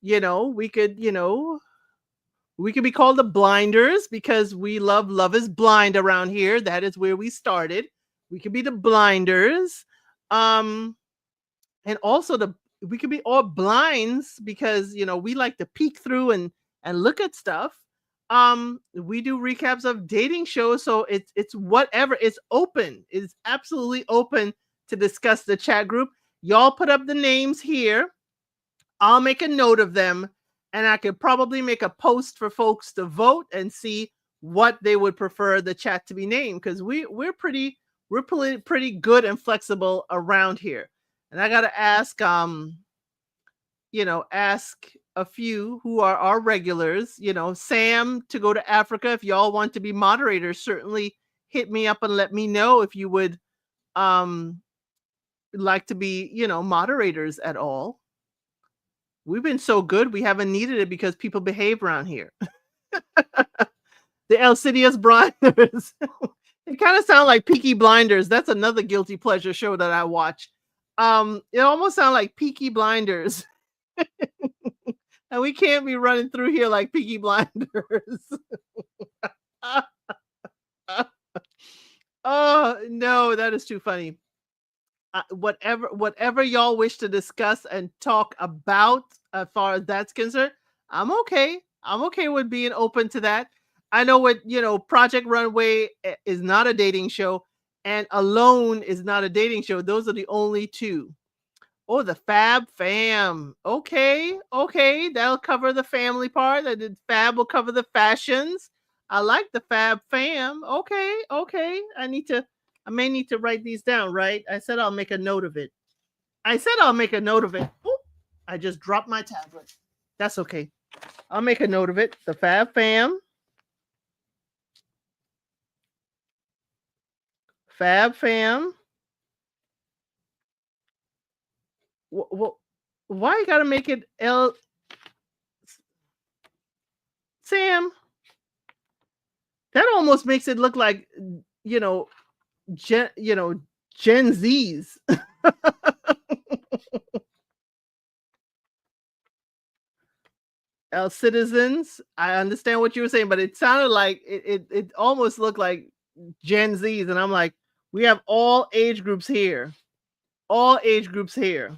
We could be called the Blinders because we love is blind around here. That is where we started. We could be the Blinders. And also we could be all blinds because we like to peek through and look at stuff. We do recaps of dating shows, so it's whatever. It's open. It's absolutely open to discuss the chat group. Y'all put up the names here. I'll make a note of them, and I could probably make a post for folks to vote and see what they would prefer the chat to be named, because we're pretty good and flexible around here. And I gotta ask ask a few who are our regulars, Sam to go to Africa. If y'all want to be moderators, certainly hit me up and let me know if you would like to be, moderators at all. We've been so good, we haven't needed it because people behave around here. The ElCidius Blinders. It kind of sound like Peaky Blinders. That's another guilty pleasure show that I watch. It almost sounds like Peaky Blinders. And we can't be running through here like Peaky Blinders. Oh, no, that is too funny. Whatever y'all wish to discuss and talk about as far as that's concerned, I'm okay. I'm okay with being open to that. I know what, Project Runway is not a dating show, and Alone is not a dating show. Those are the only two. Oh, the Fab Fam. Okay. That'll cover the family part. The Fab will cover the fashions. I like the Fab Fam. Okay. I may need to write these down, right? I said I'll make a note of it. Oop, I just dropped my tablet. That's okay. I'll make a note of it. The Fab Fam. Fab Fam. Why you gotta make it L? Sam, that almost makes it look like Gen Z's. Citizens. I understand what you were saying, but it sounded like it almost looked like Gen Z's, and I'm like, we have all age groups here. All age groups here.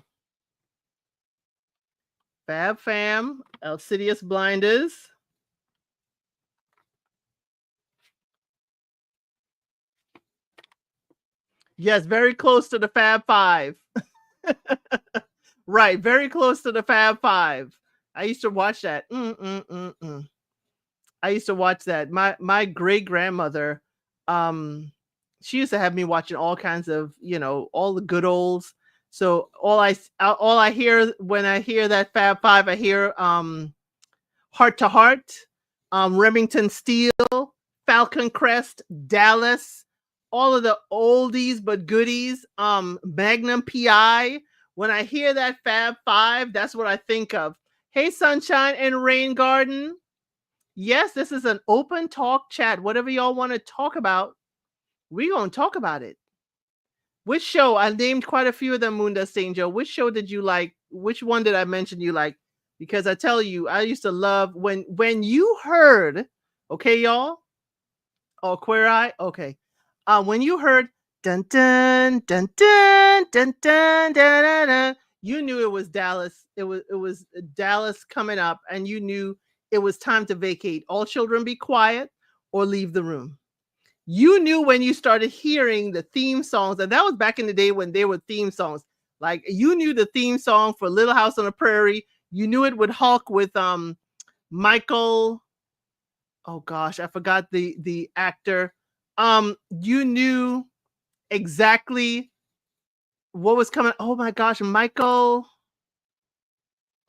Fab Fam, ElCidius Blinders. Yes, very close to the Fab Five. Right, very close to the Fab Five. I used to watch that. I used to watch that. My great grandmother, she used to have me watching all kinds of, all the good olds. So all I hear when I hear that Fab Five, I hear Heart to Heart, Remington Steele, Falcon Crest, Dallas, all of the oldies but goodies, Magnum PI. When I hear that Fab Five, that's what I think of. Hey, Sunshine and Rain Garden. Yes, this is an open talk chat. Whatever y'all want to talk about, we're going to talk about it. Which show? I named quite a few of them, Munda Angel. Which show did you like? Which one did I mention you like? Because I tell you, I used to love when you heard, okay, y'all? Oh, Queer Eye? Okay. When you heard dun dun dun dun dun dun dun dun, dun, you knew it was Dallas. It was Dallas coming up, and you knew it was time to vacate. All children be quiet or leave the room. You knew when you started hearing the theme songs, and that was back in the day when they were theme songs. Like you knew the theme song for Little House on the Prairie. You knew it would Hulk with Michael. Oh gosh, I forgot the actor. You knew exactly what was coming. Oh my gosh, Michael.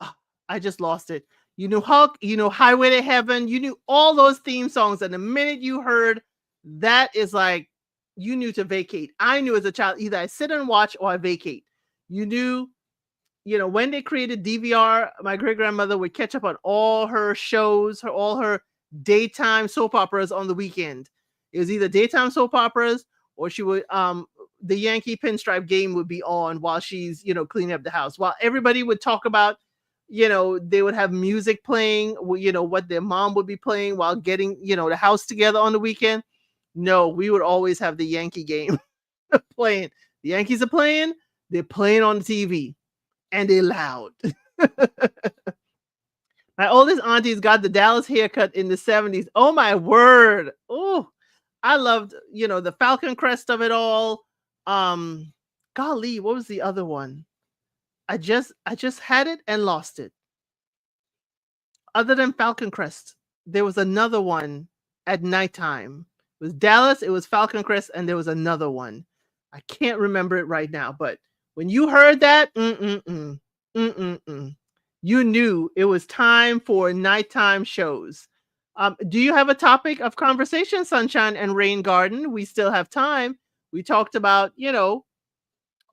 Oh, I just lost it. You knew Hulk, you know Highway to Heaven, you knew all those theme songs, and the minute you heard that, is like you knew to vacate. I knew as a child, either I sit and watch or I vacate. You knew, when they created DVR, my great grandmother would catch up on all her shows, all her daytime soap operas on the weekend. It was either daytime soap operas, or she would the Yankee Pinstripe Game would be on while she's cleaning up the house, while everybody would talk about, they would have music playing, what their mom would be playing while getting the house together on the weekend. No, we would always have the Yankee Game playing. The Yankees are playing, they're playing on the TV, and they're loud. My oldest auntie's got the Dallas haircut in the 70s. Oh my word. Oh, I loved, the Falcon Crest of it all. Golly, what was the other one? I just had it and lost it. Other than Falcon Crest, there was another one at nighttime. It was Dallas, it was Falcon Crest, and there was another one. I can't remember it right now, but when you heard that, you knew it was time for nighttime shows. Do you have a topic of conversation, Sunshine and Rain Garden? We still have time. We talked about,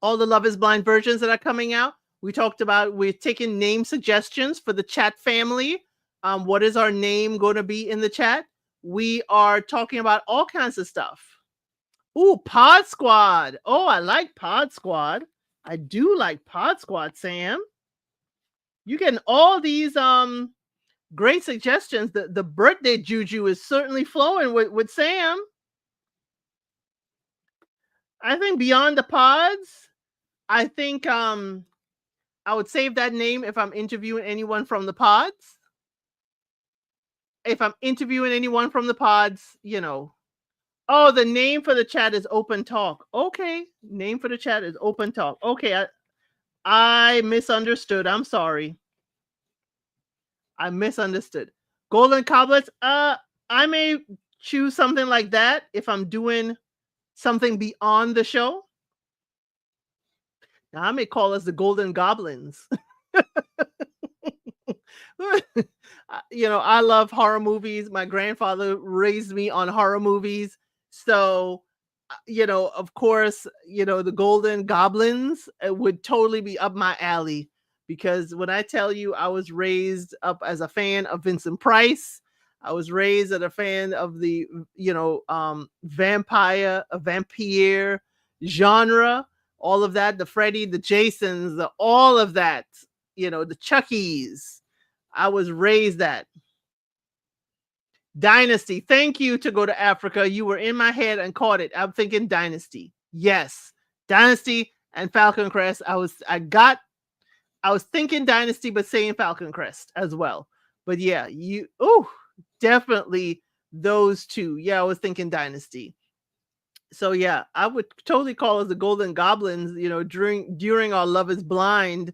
all the Love is Blind versions that are coming out. We talked about, we're taking name suggestions for the chat family. What is our name going to be in the chat? We are talking about all kinds of stuff. Ooh, Pod Squad. Oh, I like Pod Squad. I do like Pod Squad, Sam. You're getting all these great suggestions. The birthday juju is certainly flowing with Sam. I think Beyond the Pods, I think I would save that name if I'm interviewing anyone from the pods. If I'm interviewing anyone from the pods, Oh, the name for the chat is Open Talk. Okay. Name for the chat is Open Talk. Okay. I misunderstood. I'm sorry. I misunderstood. Golden Coblets. I may choose something like that if I'm doing something beyond the show. Now, I may call us the Golden Goblins. I love horror movies. My grandfather raised me on horror movies. So, of course, the Golden Goblins would totally be up my alley, because when I tell you, I was raised up as a fan of Vincent Price. I was raised as a fan of the, vampire genre, all of that, the Freddy, the Jasons, all of that, the Chuckies. I was raised that. Dynasty. Thank you to go to Africa. You were in my head and caught it. I'm thinking Dynasty. Yes. Dynasty and Falcon Crest. I was thinking Dynasty, but saying Falcon Crest as well. But yeah, definitely those two. Yeah, I was thinking Dynasty. So yeah, I would totally call us the Golden Goblins, during our Love is Blind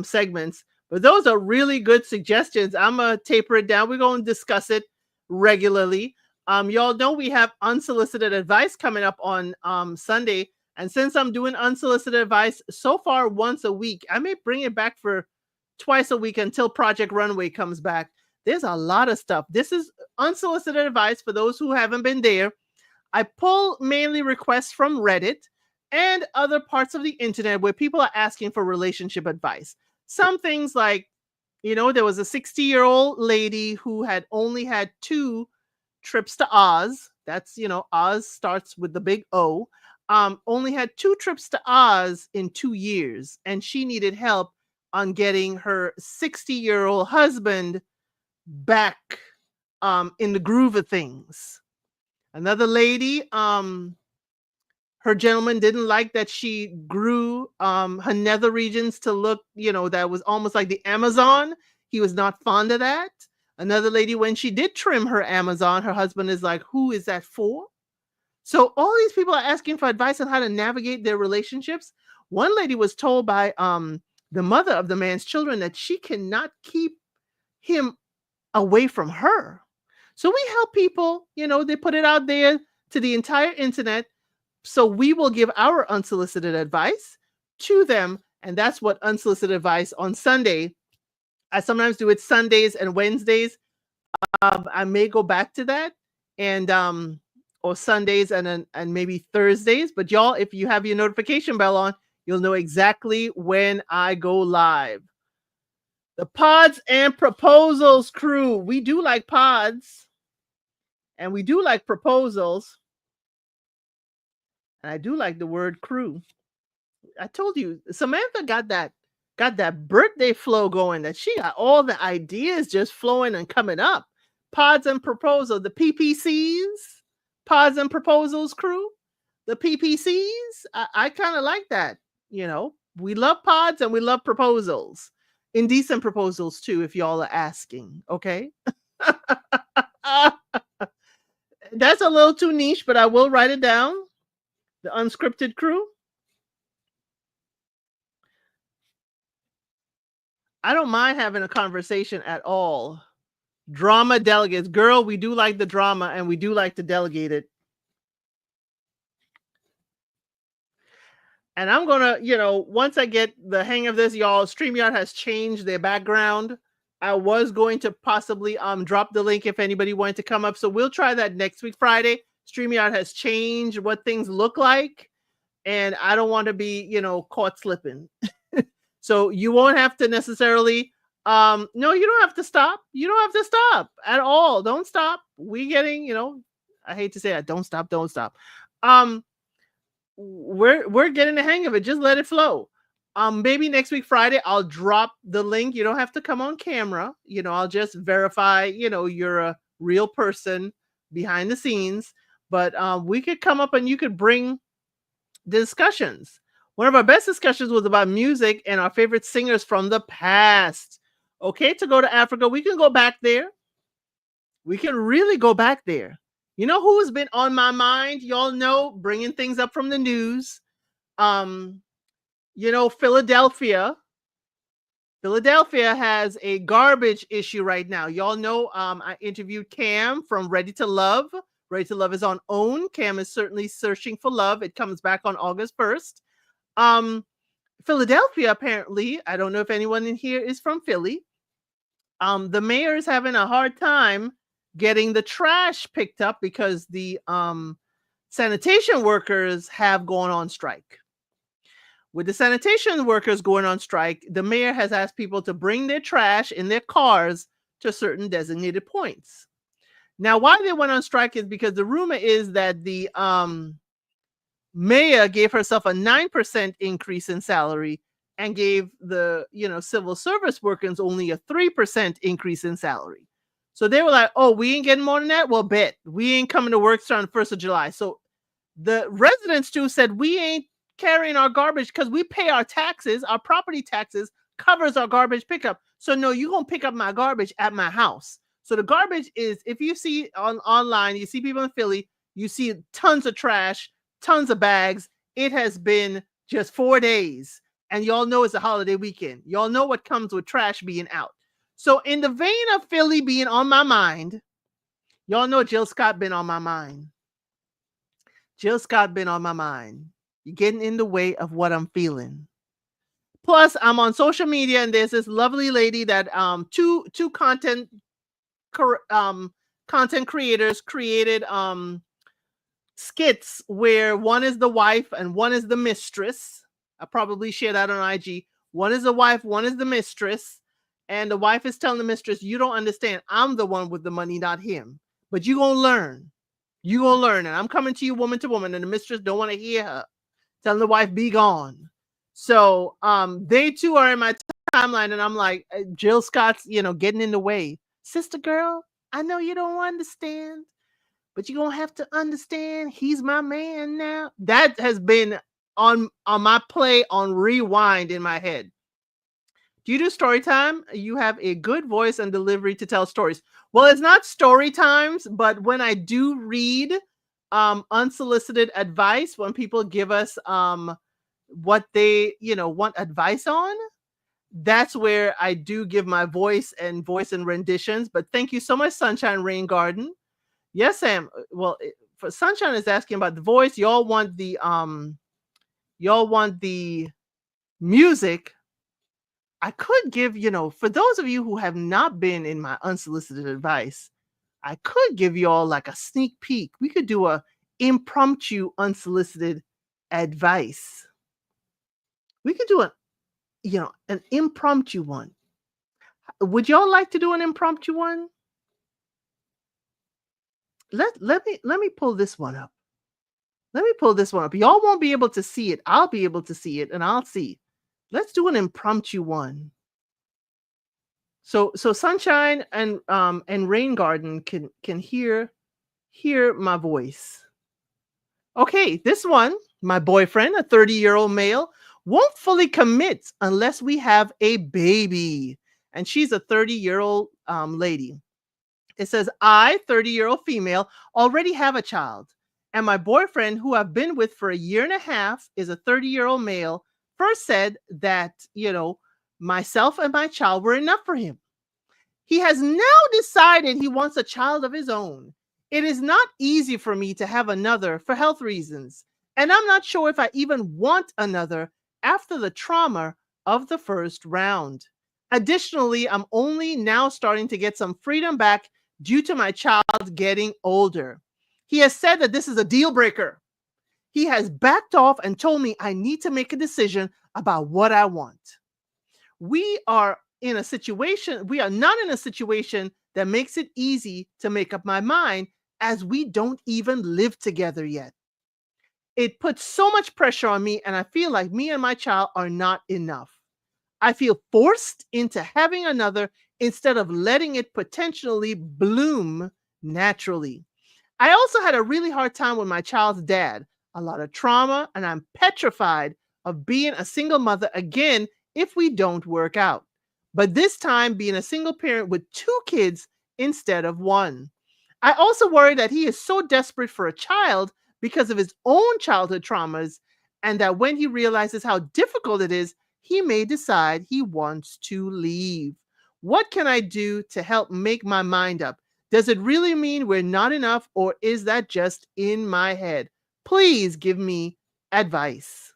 segments. But those are really good suggestions. I'm going to taper it down. We're going to discuss it regularly. Y'all know we have unsolicited advice coming up on Sunday. And since I'm doing unsolicited advice so far once a week, I may bring it back for twice a week until Project Runway comes back. There's a lot of stuff. This is unsolicited advice for those who haven't been there. I pull mainly requests from Reddit and other parts of the internet where people are asking for relationship advice. Some things like, there was a 60-year-old lady who had only had 2 trips to Oz. That's, Oz starts with the big O. Only had 2 trips to Oz in 2 years, and she needed help on getting her 60-year-old husband back in the groove of things. Another lady, her gentleman didn't like that she grew her nether regions to look, that was almost like the Amazon. He was not fond of that. Another lady, when she did trim her Amazon, her husband is like, who is that for? So all these people are asking for advice on how to navigate their relationships. One lady was told by the mother of the man's children that she cannot keep him away from her. So we help people, they put it out there to the entire internet. So we will give our unsolicited advice to them. And that's what unsolicited advice on Sunday. I sometimes do it Sundays and Wednesdays. I may go back to that, and or Sundays and maybe Thursdays. But y'all, if you have your notification bell on, you'll know exactly when I go live. The pods and proposals crew. We do like pods, and we do like proposals. And I do like the word crew. I told you, Samantha got that birthday flow going, that she got all the ideas just flowing and coming up. Pods and proposals, the PPCs, pods and proposals crew, the PPCs. I kind of like that. We love pods and we love proposals. Indecent proposals too, if y'all are asking. Okay. That's a little too niche, but I will write it down. The unscripted crew. I don't mind having a conversation at all. Drama delegates. Girl, we do like the drama and we do like to delegate it. And I'm going to, once I get the hang of this, y'all, StreamYard has changed their background. I was going to possibly drop the link if anybody wanted to come up. So we'll try that next week, Friday. StreamYard has changed what things look like. And I don't want to be, caught slipping. So you won't have to necessarily, no, you don't have to stop. You don't have to stop at all. Don't stop. We getting, I hate to say that. Don't stop. We're getting the hang of it. Just let it flow. Maybe next week, Friday, I'll drop the link. You don't have to come on camera. I'll just verify, you're a real person behind the scenes, but we could come up and you could bring discussions. One of our best discussions was about music and our favorite singers from the past. Okay, to go to Africa, we can go back there. We can really go back there. You know who has been on my mind? Y'all know, bringing things up from the news. Philadelphia. Philadelphia has a garbage issue right now. Y'all know, I interviewed Cam from Ready to Love. Ready to Love is on OWN. Cam is certainly searching for love. It comes back on August 1st. Philadelphia, apparently, I don't know if anyone in here is from Philly. The mayor is having a hard time getting the trash picked up because the sanitation workers have gone on strike. With the sanitation workers going on strike, the mayor has asked people to bring their trash in their cars to certain designated points. Now, why they went on strike is because the rumor is that the mayor gave herself a 9% increase in salary and gave the civil service workers only a 3% increase in salary. So they were like, oh, we ain't getting more than that? Well, bet. We ain't coming to work starting the 1st of July. So the residents too said, we ain't carrying our garbage because we pay our taxes. Our property taxes covers our garbage pickup. So no, you're going to pick up my garbage at my house. So the garbage is, if you see online, you see people in Philly, you see tons of trash, tons of bags. It has been just 4 days. And y'all know it's a holiday weekend. Y'all know what comes with trash being out. So in the vein of Philly being on my mind, y'all know Jill Scott been on my mind. Jill Scott been on my mind. You're getting in the way of what I'm feeling. Plus, I'm on social media and there's this lovely lady that two content content creators created skits where one is the wife and one is the mistress. I probably share that on IG. One is the wife, one is the mistress. And the wife is telling the mistress, you don't understand. I'm the one with the money, not him. But you gonna learn. You gonna learn. And I'm coming to you woman to woman. And the mistress don't want to hear her. Telling the wife, be gone. So they too are in my timeline. And I'm like, Jill Scott's, getting in the way. Sister girl, I know you don't understand, but you're gonna have to understand he's my man now. That has been on my play on rewind in my head. Do you do story time? You have a good voice and delivery to tell stories. Well, it's not story times, but when I do read unsolicited advice, when people give us what they want advice on, that's where I do give my voice and renditions. But thank you so much, Sunshine Rain Garden. Yes, Sam. Well, for Sunshine is asking about the voice. Y'all want the music. I could give, for those of you who have not been in my unsolicited advice, I could give you all like a sneak peek. We could do a impromptu unsolicited advice. We could do an impromptu one. Would y'all like to do an impromptu one? Let me pull this one up. Let me pull this one up. Y'all won't be able to see it. I'll be able to see it, and I'll see. Let's do an impromptu one. So Sunshine and Rain Garden can hear my voice. Okay, this one, my boyfriend, a 30-year-old male, won't fully commit unless we have a baby. And she's a 30-year-old lady. It says, I, 30-year-old female, already have a child. And my boyfriend, who I've been with for a year and a half, is a 30-year-old male, first said that, myself and my child were enough for him. He has now decided he wants a child of his own. It is not easy for me to have another for health reasons. And I'm not sure if I even want another after the trauma of the first round. Additionally, I'm only now starting to get some freedom back due to my child getting older. He has said that this is a deal breaker. He has backed off and told me I need to make a decision about what I want. We are not in a situation that makes it easy to make up my mind, as we don't even live together yet. It puts so much pressure on me, and I feel like me and my child are not enough. I feel forced into having another instead of letting it potentially bloom naturally. I also had a really hard time with my child's dad, a lot of trauma, and I'm petrified of being a single mother again if we don't work out. But this time being a single parent with 2 kids instead of 1. I also worry that he is so desperate for a child because of his own childhood traumas, and that when he realizes how difficult it is, he may decide he wants to leave. What can I do to help make my mind up? Does it really mean we're not enough, or is that just in my head? Please give me advice.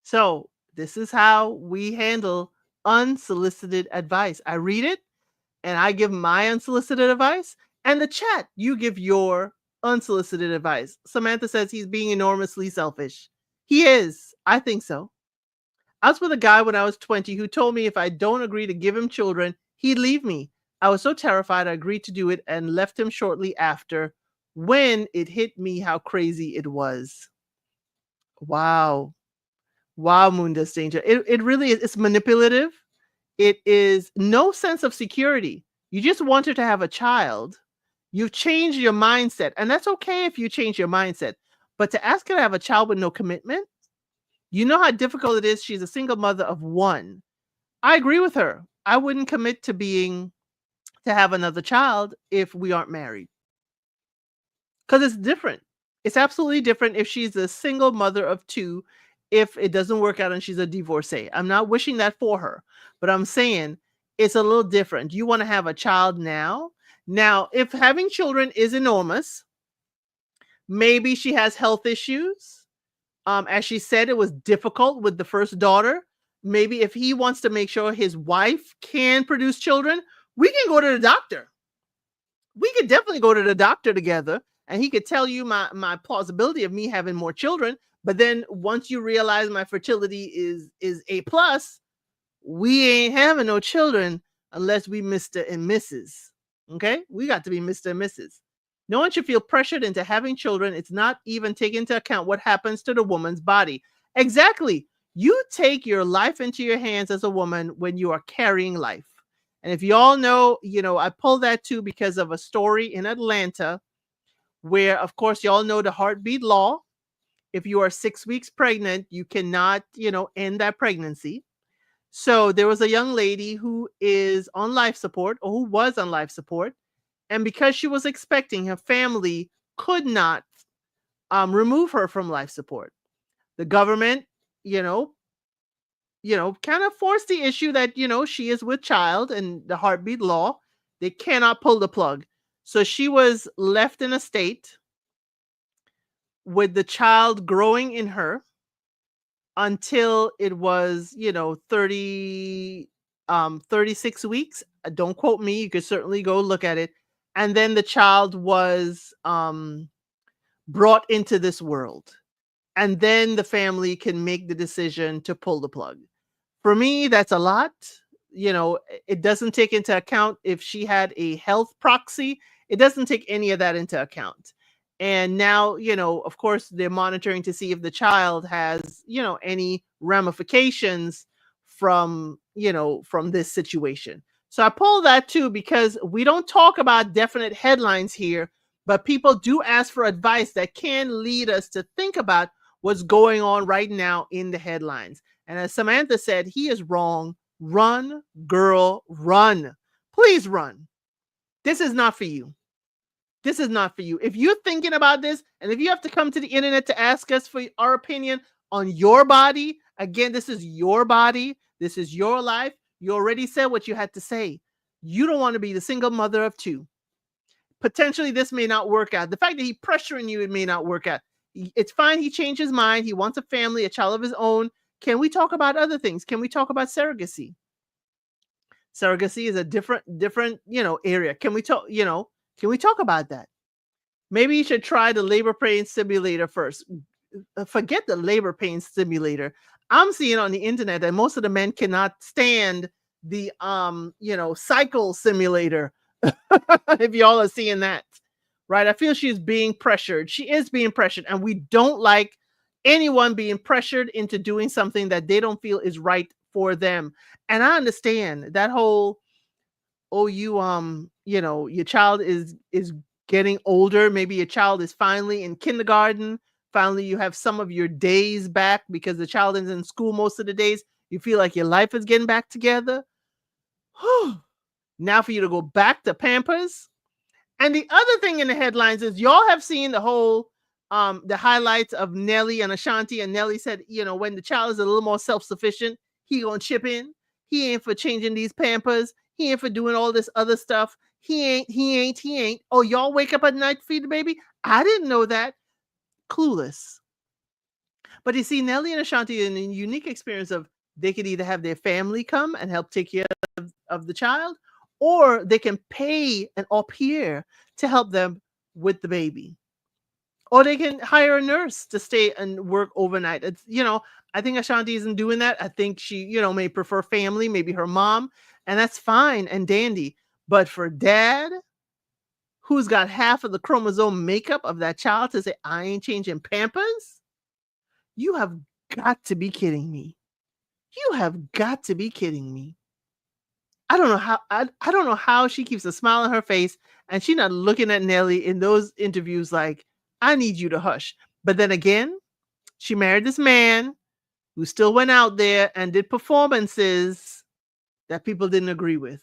So this is how we handle unsolicited advice. I read it and I give my unsolicited advice, and the chat, you give your unsolicited advice. Samantha says he's being enormously selfish. He is. I think so. I was with a guy when I was 20 who told me if I don't agree to give him children, he'd leave me. I was so terrified I agreed to do it and left him shortly after, when it hit me how crazy it was. Wow. Wow, Munda Danger. It really is. It's manipulative. It is no sense of security. You just wanted to have a child. You've changed your mindset. And that's okay if you change your mindset. But to ask her to have a child with no commitment, you know how difficult it is. She's a single mother of 1. I agree with her. I wouldn't commit to have another child if we aren't married. Because it's different. It's absolutely different if she's a single mother of 2, if it doesn't work out and she's a divorcee. I'm not wishing that for her, but I'm saying it's a little different. You want to have a child now. Now, if having children is enormous, maybe she has health issues. As she said, it was difficult with the first daughter. maybe if he wants to make sure his wife can produce children, we can go to the doctor. We could definitely go to the doctor together, and he could tell you my plausibility of me having more children. But then once you realize my fertility is A plus, we ain't having no children unless we Mr. and Mrs. Okay? We got to be Mr. and Mrs. No one should feel pressured into having children. It's not even taking into account what happens to the woman's body. Exactly. You take your life into your hands as a woman when you are carrying life. And if you all know, I pulled that too because of a story in Atlanta where, of course, you all know the heartbeat law. If you are 6 weeks pregnant, you cannot, end that pregnancy. So there was a young lady who is on life support, or who was on life support. And because she was expecting, her family could not remove her from life support. The government, kind of forced the issue that, she is with child and the heartbeat law. They cannot pull the plug. So she was left in a state with the child growing in her until it was, 36 weeks. Don't quote me. You could certainly go look at it. And then the child was brought into this world. And then the family can make the decision to pull the plug. For me, that's a lot. It doesn't take into account if she had a health proxy. It doesn't take any of that into account. And now, of course, they're monitoring to see if the child has, any ramifications from this situation. So I pull that too, because we don't talk about definite headlines here, but people do ask for advice that can lead us to think about what's going on right now in the headlines. And as Samantha said, he is wrong. Run, girl, run. Please run. This is not for you. This is not for you. If you're thinking about this, and if you have to come to the internet to ask us for our opinion on your body, again, this is your body. This is your life. You already said what you had to say. You don't want to be the single mother of two. Potentially, this may not work out. The fact that he's pressuring you, it may not work out. It's fine. He changed his mind. He wants a family, a child of his own. Can we talk about other things? Can we talk about surrogacy? Surrogacy is a different, area. Can we talk, can we talk about that? Maybe you should try the labor pain simulator first. Forget the labor pain simulator. I'm seeing on the internet that most of the men cannot stand the, cycle simulator. If y'all are seeing that, right? I feel she's being pressured. She is being pressured, and we don't like anyone being pressured into doing something that they don't feel is right for them. And I understand that whole, your child is getting older. Maybe your child is finally in kindergarten. Finally, you have some of your days back because the child is in school most of the days. You feel like your life is getting back together. Now for you to go back to Pampers. And the other thing in the headlines is y'all have seen the whole, the highlights of Nelly and Ashanti. And Nelly said, when the child is a little more self-sufficient, he gonna chip in. He ain't for changing these Pampers. He ain't for doing all this other stuff. He ain't. Oh, y'all wake up at night to feed the baby? I didn't know that. Clueless. But you see, Nelly and Ashanti in a unique experience of they could either have their family come and help take care of the child, or they can pay an au pair to help them with the baby. Or they can hire a nurse to stay and work overnight. It's, I think Ashanti isn't doing that. I think she, may prefer family, maybe her mom, and that's fine and dandy. But for dad, who's got half of the chromosome makeup of that child, to say, I ain't changing Pampers? You have got to be kidding me. You have got to be kidding me. I don't know how I don't know how she keeps a smile on her face and she's not looking at Nelly in those interviews like, I need you to hush. But then again, she married this man who still went out there and did performances that people didn't agree with.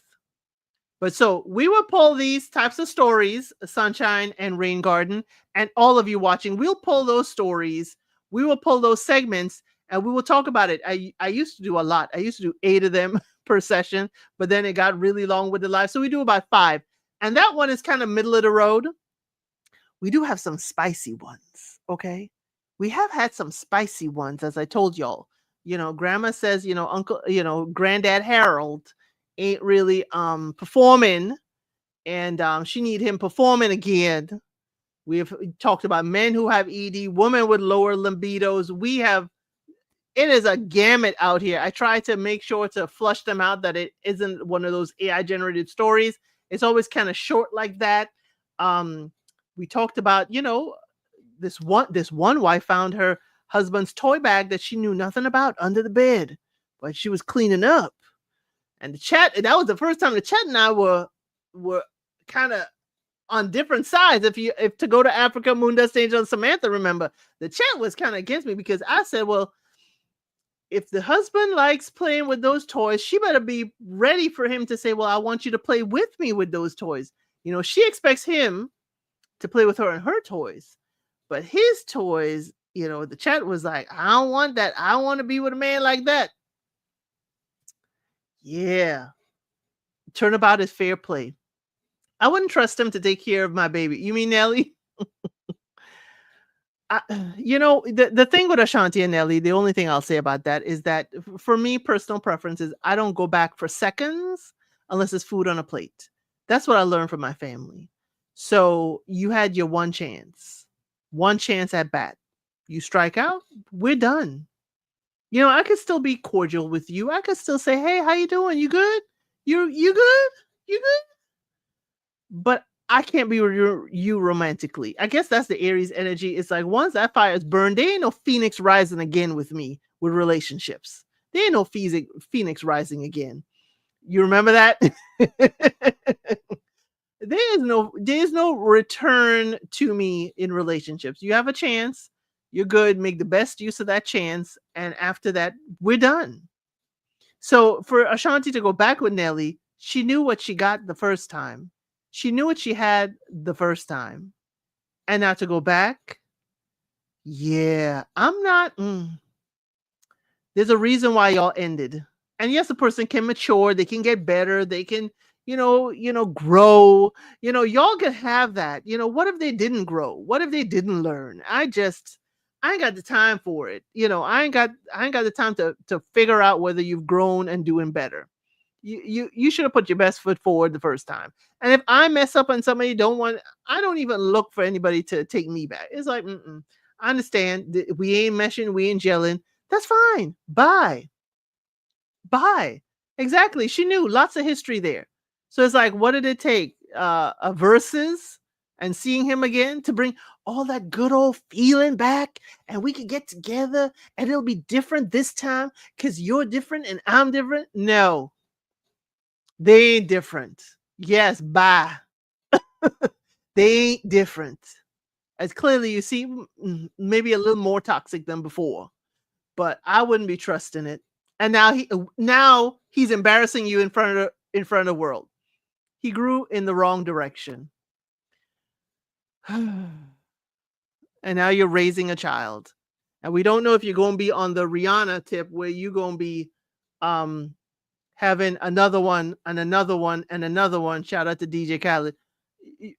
But so we will pull these types of stories, Sunshine and Rain Garden, and all of you watching, we'll pull those stories. We will pull those segments and we will talk about it. I used to do a lot. I used to do 8 of them per session, but then it got really long with the live. So we do about 5. And that one is kind of middle of the road. We do have some spicy ones, okay? We have had some spicy ones, as I told y'all. Grandma says, Uncle, Granddad Harold ain't really performing, and she need him performing again. We've talked about men who have ED, women with lower libidos. It is a gamut out here. I try to make sure to flush them out, that it isn't one of those AI generated stories. It's always kind of short like that. We talked about, this one wife found her husband's toy bag that she knew nothing about under the bed, but she was cleaning up. And that was the first time the chat and I were kind of on different sides. If to go to Africa, Moon Dust Angel, and Samantha, remember, the chat was kind of against me, because I said, well, if the husband likes playing with those toys, she better be ready for him to say, well, I want you to play with me with those toys. She expects him to play with her and her toys, but his toys, the chat was like, I don't want that. I want to be with a man like that. Yeah. Turnabout is fair play. I wouldn't trust him to take care of my baby. You mean Nelly? The thing with Ashanti and Nelly, the only thing I'll say about that is that for me, personal preference is I don't go back for seconds unless it's food on a plate. That's what I learned from my family. So you had your one chance at bat. You strike out, we're done. I could still be cordial with you. I could still say, hey, how you doing? You good? You good? You good? But I can't be with you romantically. I guess that's the Aries energy. It's like, once that fire is burned, there ain't no phoenix rising again with me with relationships. There ain't no phoenix rising again. You remember that? There's no return to me in relationships. You have a chance. You're good. Make the best use of that chance. And after that, we're done. So for Ashanti to go back with Nelly, she knew what she got the first time. She knew what she had the first time. And now to go back, yeah, I'm not. There's a reason why y'all ended. And yes, a person can mature, they can get better, they can, grow. Y'all can have that. What if they didn't grow? What if they didn't learn? I ain't got the time for it. I ain't got the time to figure out whether you've grown and doing better. You should have put your best foot forward the first time. And if I mess up and somebody I don't even look for anybody to take me back. It's like, I understand that we ain't meshing, we ain't gelling. That's fine. Bye. Exactly. She knew lots of history there. So it's like, what did it take? A versus and seeing him again to bring all that good old feeling back, and we could get together and it'll be different this time because you're different and I'm different. No. They ain't different. Yes, bye. They ain't different. As clearly you see, maybe a little more toxic than before. But I wouldn't be trusting it. And now he's embarrassing you in front of the world. He grew in the wrong direction. And now you're raising a child. And we don't know if you're going to be on the Rihanna tip where you're going to be having another one and another one and another one. Shout out to DJ Khaled.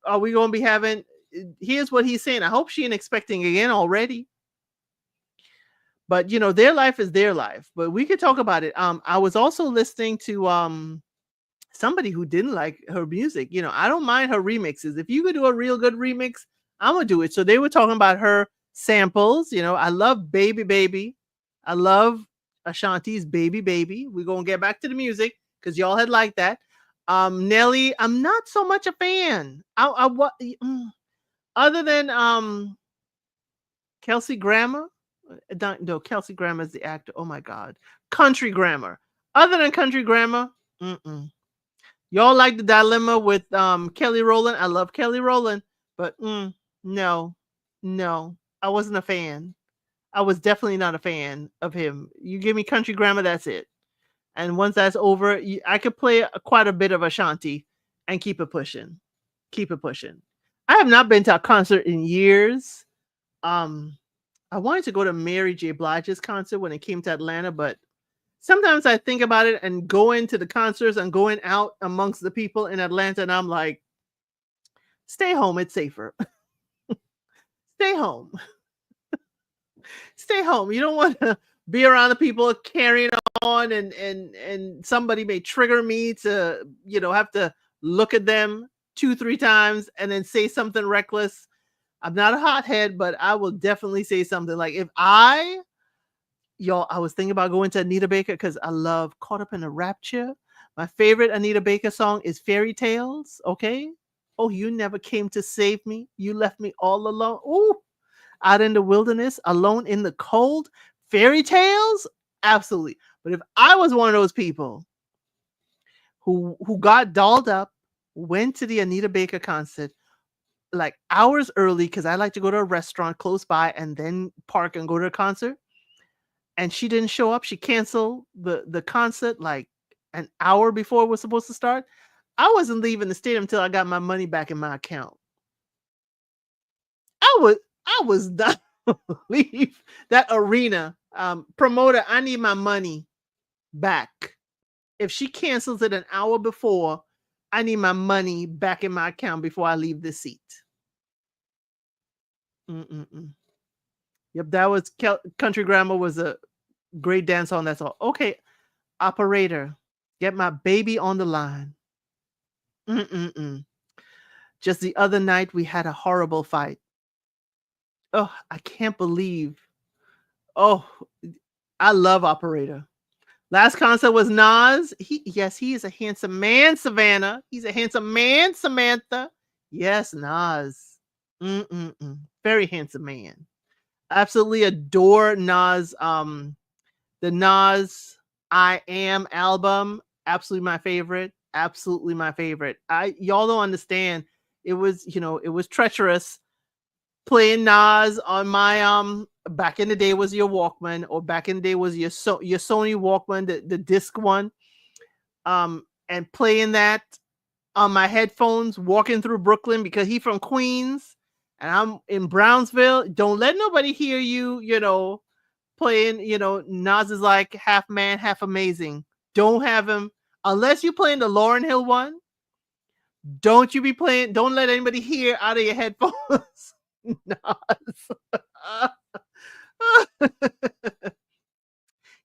Are we going to be having? Here's what he's saying. I hope she ain't expecting again already. But their life is their life. But we could talk about it. I was also listening to somebody who didn't like her music. I don't mind her remixes. If you could do a real good remix, I'm gonna do it. So they were talking about her samples. I love Baby Baby. I love Ashanti's Baby Baby. We're gonna get back to the music because y'all had liked that. Nelly, I'm not so much a fan. Other than Kelsey Grammer. No, Kelsey Grammer is the actor. Oh my God. Country Grammar. Other than Country Grammar, y'all like the dilemma with Kelly Rowland. I love Kelly Rowland, but no, I wasn't a fan. I was definitely not a fan of him. You give me Country Grammar, that's it. And once that's over, I could play quite a bit of Ashanti and keep it pushing. I have not been to a concert in years. I wanted to go to Mary J. Blige's concert when it came to Atlanta, but sometimes I think about it and going to the concerts and going out amongst the people in Atlanta, and I'm like, stay home, it's safer. Stay home. You don't want to be around the people carrying on, and somebody may trigger me to, have to look at them 2-3 times and then say something reckless. I'm not a hothead, but I will definitely say something like, if y'all, I was thinking about going to Anita Baker because I love Caught Up in a Rapture. My favorite Anita Baker song is Fairy Tales. Okay. Oh, you never came to save me. You left me all alone. Ooh, out in the wilderness, alone in the cold. Fairy Tales? Absolutely. But if I was one of those people who got dolled up, went to the Anita Baker concert like hours early because I like to go to a restaurant close by and then park and go to a concert, and she didn't show up. She canceled the concert like an hour before it was supposed to start. I wasn't leaving the stadium until I got my money back in my account. I was done. Leave that arena. Promoter, I need my money back. If she cancels it an hour before, I need my money back in my account before I leave this seat. Mm-mm-mm. Yep, that was Country Grammar was a great dance song. That's all. Okay, operator, get my baby on the line. Mm-mm-mm. Just the other night, we had a horrible fight. Oh, I can't believe. Oh, I love Operator. Last concert was Nas. Yes, he is a handsome man, Savannah. He's a handsome man, Samantha. Yes, Nas. Mm-mm-mm. Very handsome man. Absolutely adore Nas. The Nas I Am album. Absolutely my favorite. Absolutely my favorite. Y'all don't understand. It was, it was treacherous playing Nas on my back in the day was your Walkman, or back in the day was your Sony Walkman, the disc one, and playing that on my headphones walking through Brooklyn because he from Queens and I'm in Brownsville. Don't let nobody hear you, playing, Nas is like half man, half amazing. Don't have him unless you're playing the Lauryn Hill one. Don't let anybody hear out of your headphones. Nas.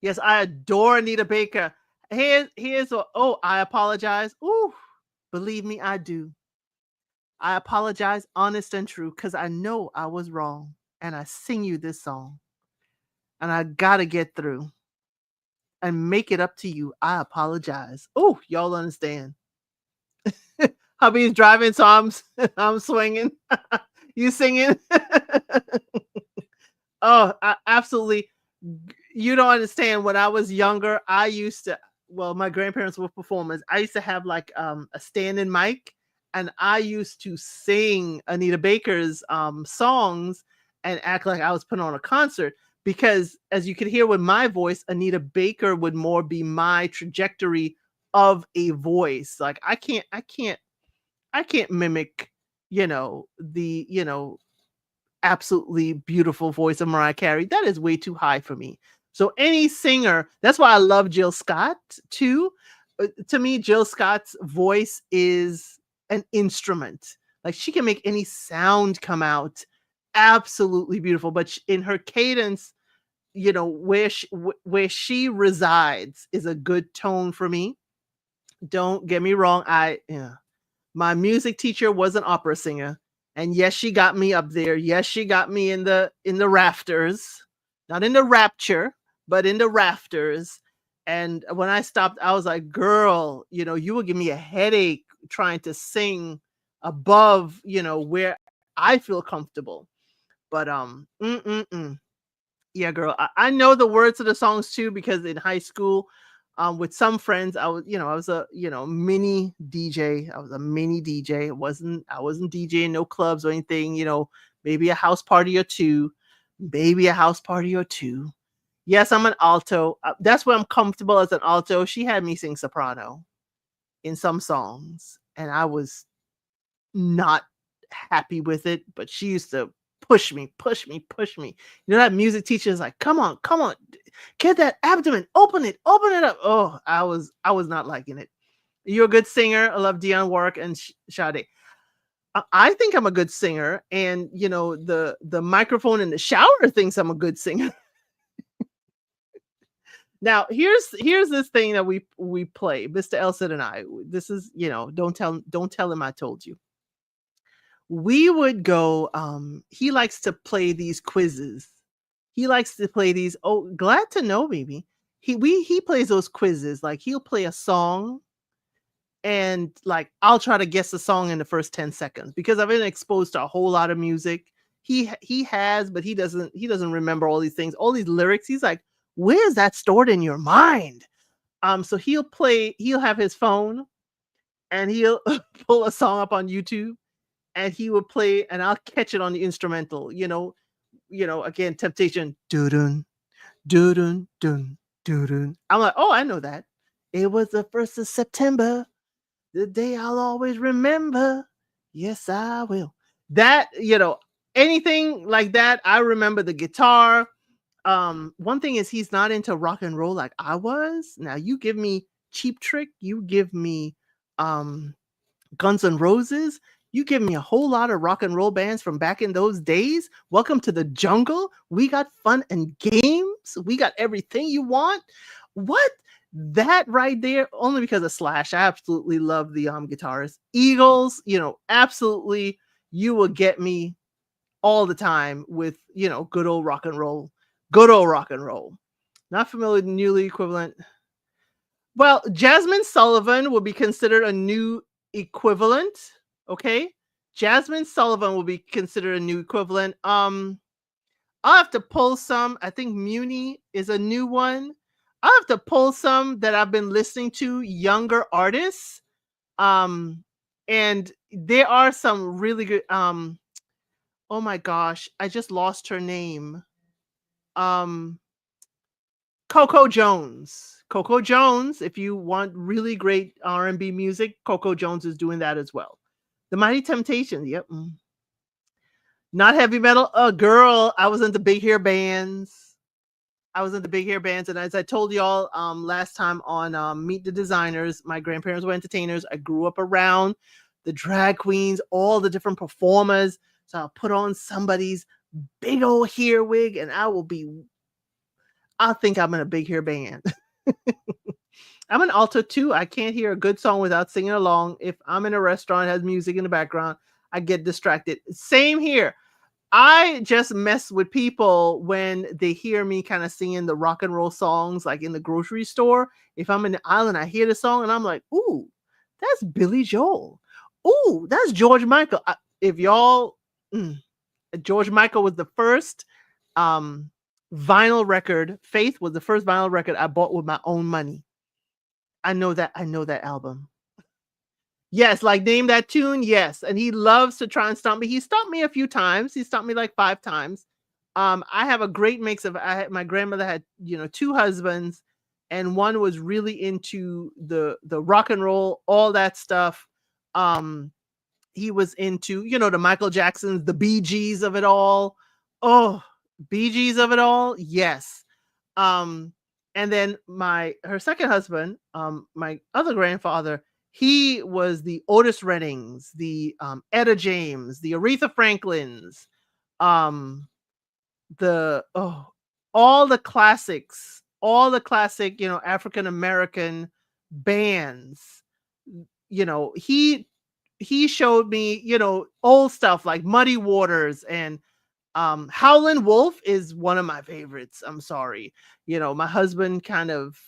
Yes, I adore Anita Baker. I apologize. Ooh, believe me, I do. I apologize, honest and true, because I know I was wrong. And I sing you this song. And I gotta get through and make it up to you. I apologize. Oh, y'all understand. Hubby's driving, so I'm swinging. You singing? Oh, absolutely. You don't understand. When I was younger, I used to. Well, my grandparents were performers. I used to have like a standing mic, and I used to sing Anita Baker's songs and act like I was putting on a concert. Because as you could hear with my voice, Anita Baker would more be my trajectory of a voice. Like I can't mimic, the absolutely beautiful voice of Mariah Carey. That is way too high for me. So any singer, that's why I love Jill Scott too. To me, Jill Scott's voice is an instrument. Like she can make any sound come out absolutely beautiful, but in her cadence, where she resides is a good tone for me. Don't get me wrong. My music teacher was an opera singer. And yes, she got me up there. Yes, she got me in the rafters, not in the rapture, but in the rafters. And when I stopped, I was like, girl, you will give me a headache trying to sing above, where I feel comfortable. But yeah, girl, I know the words to the songs too, because in high school, with some friends, I was a, mini DJ. I was a mini DJ. I wasn't DJing no clubs or anything, maybe a house party or two, Yes, I'm an alto. That's where I'm comfortable as an alto. She had me sing soprano in some songs, and I was not happy with it, but she used to push me. That music teacher is like, come on, get that abdomen, open it up. Oh, I was not liking it. You're a good singer. I love Dionne Warwick and Sade. I think I'm a good singer, and the microphone in the shower thinks I'm a good singer. Now, here's this thing that we play, Mr. ElCid and I. This is, don't tell him I told you. We would go, he likes to play these quizzes. He likes to play these, oh, glad to know, baby. He plays those quizzes. Like, he'll play a song, and like I'll try to guess the song in the first 10 seconds because I've been exposed to a whole lot of music. He has, but he doesn't remember all these things, all these lyrics. He's like, where's that stored in your mind? So he'll have his phone, and he'll pull a song up on YouTube, and he will play, and I'll catch it on the instrumental, again, Temptation. Doo-dun, doo-dun, dun, doo-dun. I'm like, oh, I know that. It was the 1st of September, the day I'll always remember. Yes, I will. That, anything like that, I remember the guitar. One thing is he's not into rock and roll like I was. Now you give me Cheap Trick, you give me Guns N' Roses, you give me a whole lot of rock and roll bands from back in those days. Welcome to the jungle. We got fun and games. We got everything you want. What? That right there, only because of Slash. I absolutely love the guitarists. Eagles, absolutely, you will get me all the time with, good old rock and roll. Good old rock and roll. Not familiar with newly equivalent. Well, Jasmine Sullivan will be considered a new equivalent. Okay. Jasmine Sullivan will be considered a new equivalent. I'll have to pull some. I think Muni is a new one. I'll have to pull some that I've been listening to, younger artists. And there are some really good, oh my gosh, I just lost her name. Coco Jones. Coco Jones, if you want really great R&B music, Coco Jones is doing that as well. The Mighty Temptations, yep. Not heavy metal. Girl, I was into big hair bands. And as I told y'all last time on Meet the Designers, my grandparents were entertainers. I grew up around the drag queens, all the different performers. So I'll put on somebody's big old hair wig, and I'll think I'm in a big hair band. I'm an alto too. I can't hear a good song without singing along. If I'm in a restaurant, has music in the background, I get distracted. Same here. I just mess with people when they hear me kind of singing the rock and roll songs, like in the grocery store. If I'm in the aisle and I hear the song and I'm like, ooh, that's Billy Joel. Ooh, that's George Michael. If y'all, George Michael was the first vinyl record. Faith was the first vinyl record I bought with my own money. I know that album. Yes, like name that tune. Yes. And he loves to try and stump me. He stumped me a few times. He stumped me like 5 times. I have a great mix of, my grandmother had, 2 husbands, and one was really into the rock and roll, all that stuff. He was into, the Michael Jacksons, the Bee Gees of it all. Oh, Bee Gees of it all. Yes. And then her second husband, my other grandfather, he was the Otis Reddings, the Etta James, the Aretha Franklins, all the classics, all the classic, African American bands. He showed me, old stuff like Muddy Waters, and Howlin' Wolf is one of my favorites. I'm sorry. My husband kind of,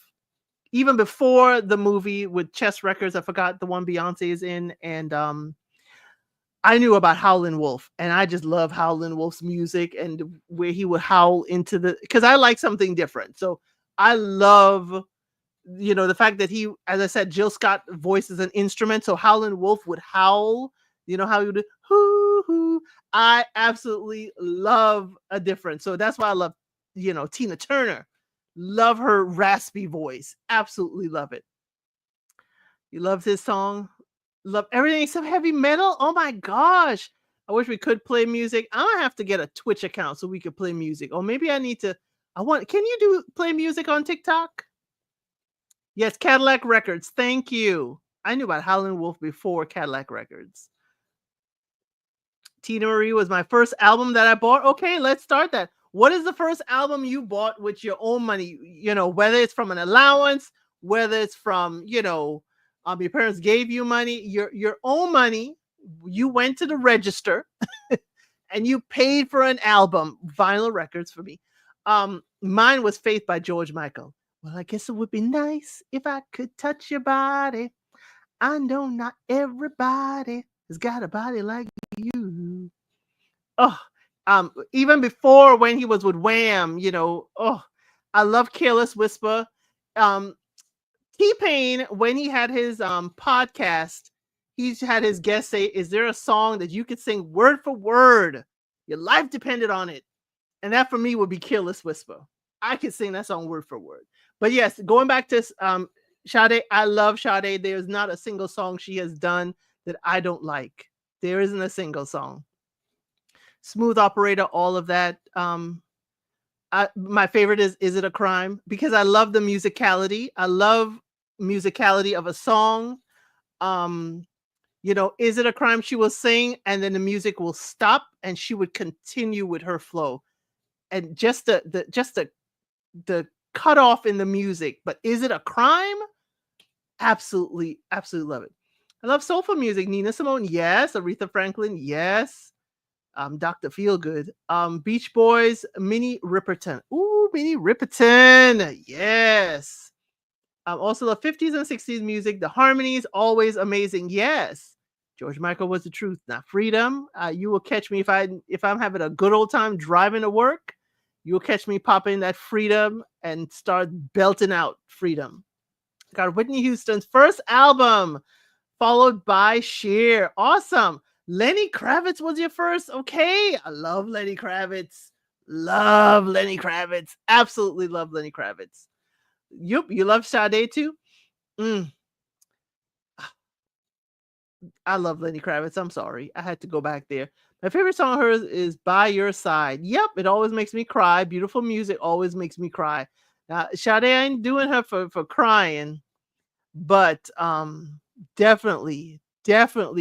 even before the movie with Chess Records, I forgot the one Beyonce is in, and I knew about Howlin' Wolf, and I just love Howlin' Wolf's music and where he would howl into because I like something different. So I love, the fact that he, as I said, Jill Scott voices an instrument, so Howlin' Wolf would howl, how he would, hoo, hoo. I absolutely love a difference. So that's why I love, Tina Turner. Love her raspy voice. Absolutely love it. He loves his song. Love everything except heavy metal. Oh my gosh. I wish we could play music. I'm gonna have to get a Twitch account so we could play music. Or maybe I need to, can you play music on TikTok? Yes, Cadillac Records. Thank you. I knew about Howlin' Wolf before Cadillac Records. Tina Marie was my first album that I bought. Okay, let's start that. What is the first album you bought with your own money? You know, whether it's from an allowance, whether it's from, you know, your parents gave you money, your own money. You went to the register and you paid for an album, vinyl records for me. Mine was Faith by George Michael. Well, I guess it would be nice if I could touch your body. I know not everybody has got a body like you. Oh, even before when he was with Wham, you know, oh, I love Careless Whisper. Um, T-Pain, when he had his podcast, he had his guest say, is there a song that you could sing word for word? Your life depended on it. And that for me would be Careless Whisper. I could sing that song word for word. But yes, going back to Sade, I love Sade. There's not a single song she has done that I don't like. There isn't a single song. Smooth Operator, all of that. My favorite is It a Crime? Because I love the musicality. I love musicality of a song. You know, Is It a Crime? She will sing and then the music will stop and she would continue with her flow. And just the cut off in the music. But Is It a Crime? Absolutely, absolutely love it. I love soulful music. Nina Simone, yes. Aretha Franklin, yes. Dr. Feelgood. Beach Boys, Minnie Riperton. Ooh, Minnie Riperton. Yes. Also the 50s and 60s music. The harmonies, always amazing. Yes. George Michael was the truth. Now, Freedom. You will catch me if I'm having a good old time driving to work. You will catch me popping that Freedom and start belting out Freedom. Got Whitney Houston's first album, followed by Cher. Awesome. Lenny Kravitz was your first. Okay. I love Lenny Kravitz. Love Lenny Kravitz. Absolutely love Lenny Kravitz. You love Sade too? I love Lenny Kravitz. I'm sorry. I had to go back there. My favorite song of hers is By Your Side. Yep. It always makes me cry. Beautiful music always makes me cry. Now, Sade ain't doing her for crying, but definitely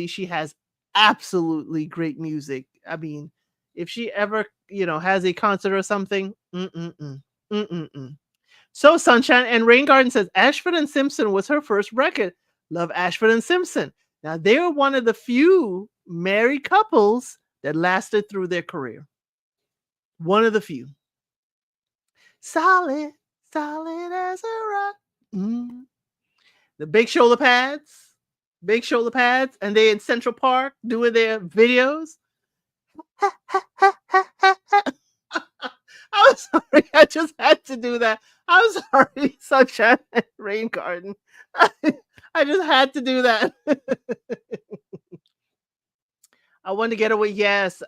she has absolutely great music. I mean, if she ever, you know, has a concert or something, So Sunshine and Rain Garden says Ashford and Simpson was her first record. Love Ashford and Simpson. Now they were one of the few married couples that lasted through their career. One of the few. Solid as a rock. The big shoulder pads, and they in Central Park doing their videos. I'm sorry, I just had to do that. I'm sorry, Sunshine and Rain Garden. I just had to do that. I want to get away, yes.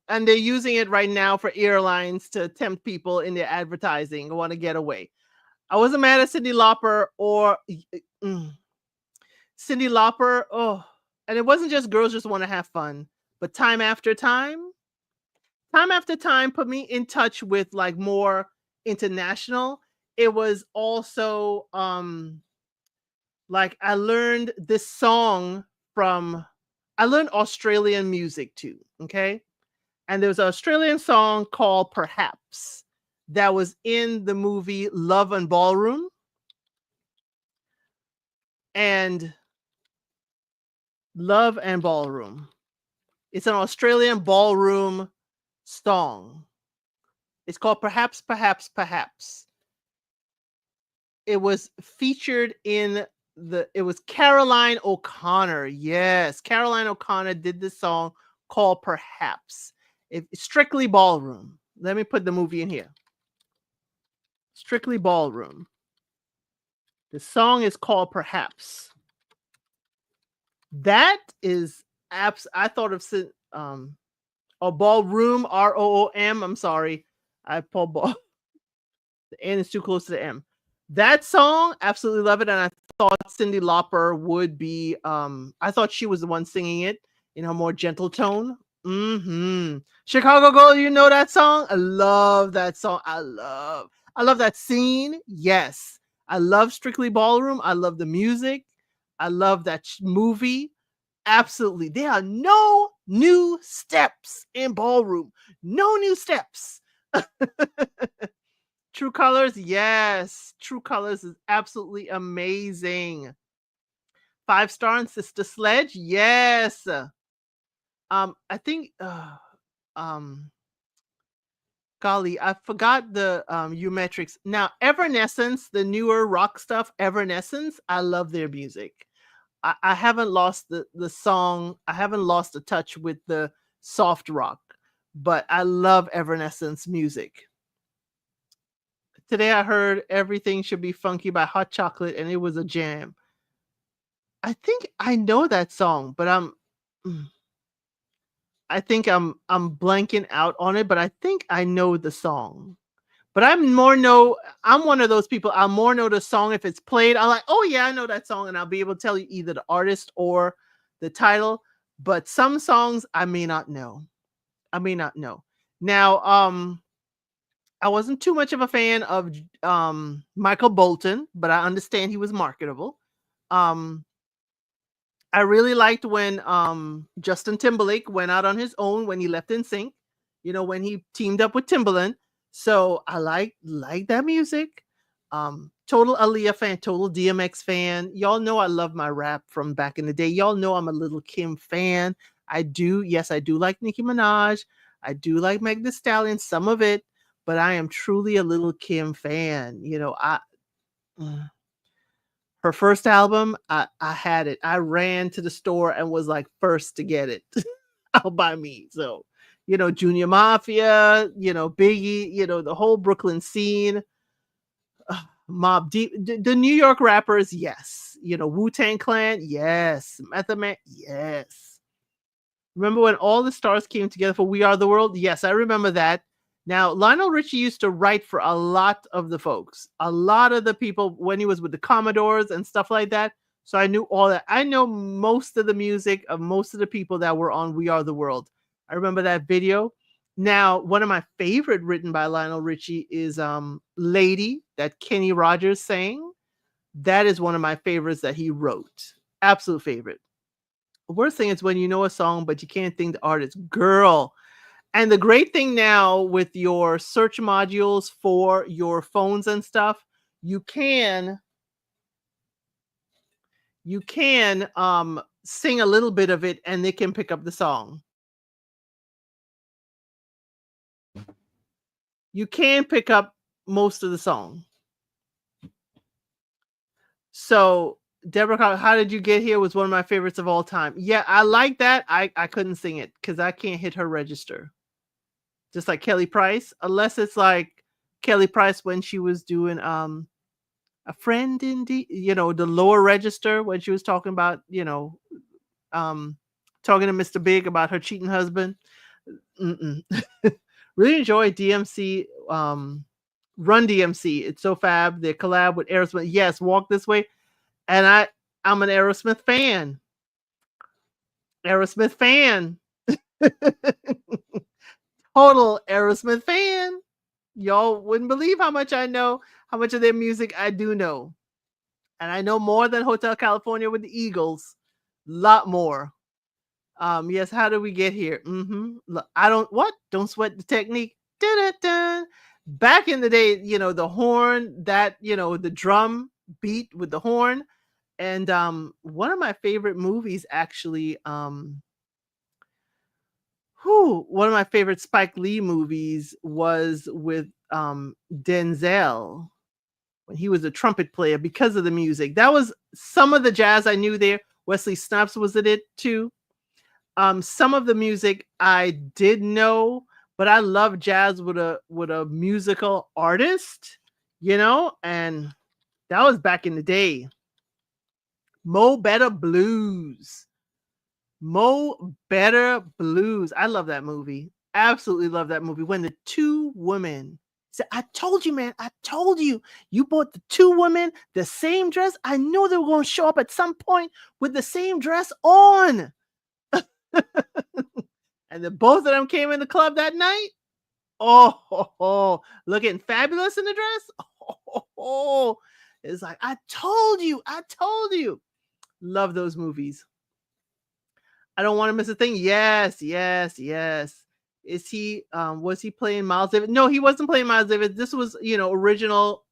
And they're using it right now for airlines to tempt people in their advertising. I want to get away. I wasn't mad at Cyndi Lauper or Cyndi Lauper. Oh, and it wasn't just Girls Just Want to Have Fun, but Time After Time put me in touch with like more international. It was also like I learned this song I learned Australian music too. Okay. And there was an Australian song called Perhaps that was in the movie Love and Ballroom. And Love and Ballroom. It's an Australian ballroom song. It's called Perhaps, Perhaps, Perhaps. It was featured in it was Caroline O'Connor. Yes, Caroline O'Connor did this song called Perhaps. It's Strictly Ballroom. Let me put the movie in here. Strictly Ballroom. The song is called Perhaps. That is I thought of a ballroom, ROOM. I'm sorry. I pulled ball. The N is too close to the M. That song, absolutely love it. And I thought Cyndi Lauper would be, I thought she was the one singing it in a more gentle tone. Chicago Girl, you know that song? I love that song. I love that scene. Yes. I love Strictly Ballroom. I love the music. I love that movie. Absolutely. There are no new steps in ballroom. No new steps. True Colors, yes. True Colors is absolutely amazing. 5 Star and Sister Sledge, yes. I think um golly, I forgot the Metrics. Now, Evanescence, the newer rock stuff, Evanescence, I love their music. I haven't lost the song. I haven't lost the touch with the soft rock, but I love Evanescence music. Today I heard Everything Should Be Funky by Hot Chocolate, and it was a jam. I think I know that song, but mm, I think I'm blanking out on it, but I think I know the song. But I'm one of those people. I'll more know the song if it's played. I'm like, oh yeah, I know that song, and I'll be able to tell you either the artist or the title. But some songs I may not know. I may not know. Now, I wasn't too much of a fan of Michael Bolton, but I understand he was marketable. Um, I really liked when Justin Timberlake went out on his own when he left NSYNC, when he teamed up with Timbaland. So I like that music. Total Aaliyah fan, total DMX fan. Y'all know I love my rap from back in the day. Y'all know I'm a little Kim fan. I do like Nicki Minaj. I do like Meg Thee Stallion, some of it, but I am truly a little Kim fan. Her first album, I had it. I ran to the store and was like first to get it out by me. So, Junior Mafia, Biggie, the whole Brooklyn scene, Mob Deep, the New York rappers, yes. Wu-Tang Clan, yes. Method Man, yes. Remember when all the stars came together for We Are the World? Yes, I remember that. Now, Lionel Richie used to write for a lot of the folks, a lot of the people when he was with the Commodores and stuff like that. So I knew all that. I know most of the music of most of the people that were on We Are the World. I remember that video. Now, one of my favorite written by Lionel Richie is Lady, that Kenny Rogers sang. That is one of my favorites that he wrote. Absolute favorite. Worst thing is when you know a song, but you can't think the artist. Girl, and the great thing now with your search modules for your phones and stuff, you can sing a little bit of it and they can pick up the song. You can pick up most of the song. So Deborah, how did you get here was one of my favorites of all time. Yeah, I like that. I couldn't sing it because I can't hit her register. Just like Kelly Price, unless it's like Kelly Price when she was doing a friend in the lower register when she was talking about talking to Mr. Big about her cheating husband. Really enjoy DMC Run DMC. It's so fab. Their collab with Aerosmith. Yes, Walk This Way. And I'm an Aerosmith fan. Total Aerosmith fan. Y'all wouldn't believe how much I know, how much of their music I do know. And I know more than Hotel California with the Eagles. Lot more. Yes, how did we get here? Don't sweat the technique. Da-da-da. Back in the day, the horn, that, the drum beat with the horn. And one of my favorite movies actually, one of my favorite Spike Lee movies was with Denzel when he was a trumpet player because of the music. That was some of the jazz I knew there. Wesley Snipes was in it too. Some of the music I did know, but I love jazz with a musical artist, and that was back in the day. Mo Better Blues. I love that movie. Absolutely love that movie. When the two women said, I told you, man, I told you, you bought the two women the same dress. I knew they were going to show up at some point with the same dress on. And then both of them came in the club that night. Oh, looking fabulous in the dress. It's like, I told you. Love those movies. I don't want to miss a thing. Yes. Is he was he playing Miles Davis? No, he wasn't playing Miles Davis. This was, original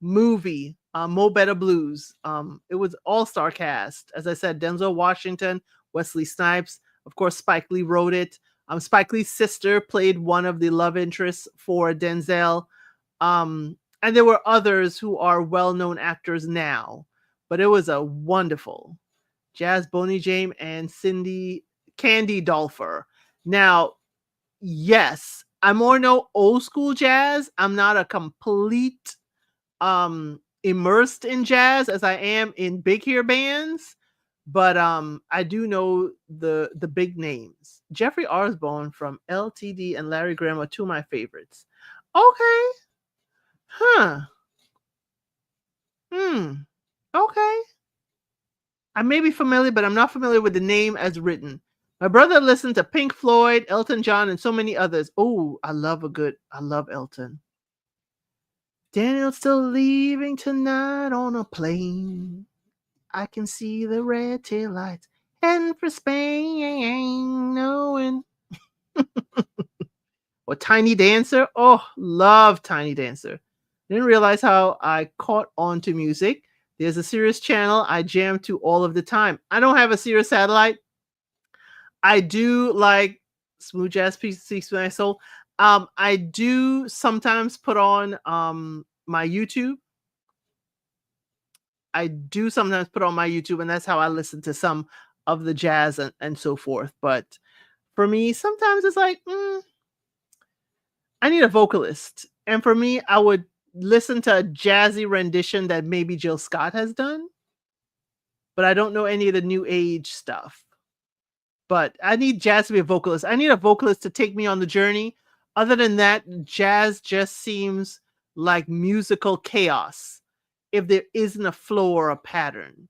movie, Mo Better Blues. It was all-star cast. As I said, Denzel Washington, Wesley Snipes, of course, Spike Lee wrote it. Spike Lee's sister played one of the love interests for Denzel. And there were others who are well-known actors now, but it was a wonderful Jazz Boney James and Candy Dolfer. Now, yes, I'm more no old school jazz. I'm not a complete immersed in jazz as I am in big hair bands, but I do know the big names. Jeffrey Osborne from LTD and Larry Graham are two of my favorites. Okay. Huh. Okay. I may be familiar, but I'm not familiar with the name as written. My brother listened to Pink Floyd, Elton John, and so many others. Oh, I love Elton. Daniel's still leaving tonight on a plane. I can see the red tail lights heading for Spain, knowing. Or Tiny Dancer. Oh, love Tiny Dancer. Didn't realize how I caught on to music. There's a Sirius channel I jam to all of the time. I don't have a Sirius satellite. I do like smooth jazz pieces my soul. I do sometimes put on my YouTube. And that's how I listen to some of the jazz and so forth. But for me, sometimes it's like, I need a vocalist. And for me, I would listen to a jazzy rendition that maybe Jill Scott has done. But I don't know any of the new age stuff. But I need jazz to be a vocalist. I need a vocalist to take me on the journey. Other than that, jazz just seems like musical chaos if there isn't a flow or a pattern.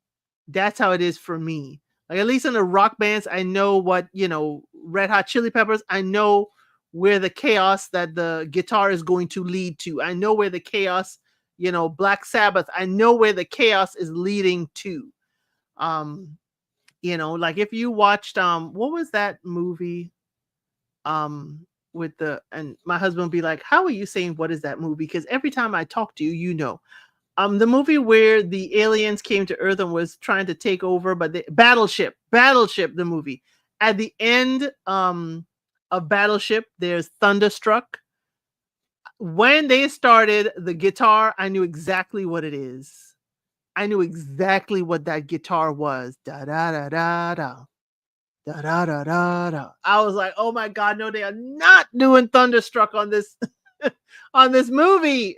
That's how it is for me. Like, at least in the rock bands, I know what, Red Hot Chili Peppers, I know where the chaos that the guitar is going to lead to. I know where the chaos, Black Sabbath, I know where the chaos is leading to. Like if you watched what was that movie and my husband would be like, how are you saying what is that movie? Because every time I talk to you, the movie where the aliens came to Earth and was trying to take over, but Battleship, the movie. At the end of Battleship, there's Thunderstruck. When they started the guitar, I knew exactly what it is. I knew exactly what that guitar was. Da da da da da. Da da da da da. I was like, oh my God, no, they are not doing Thunderstruck on this on this movie.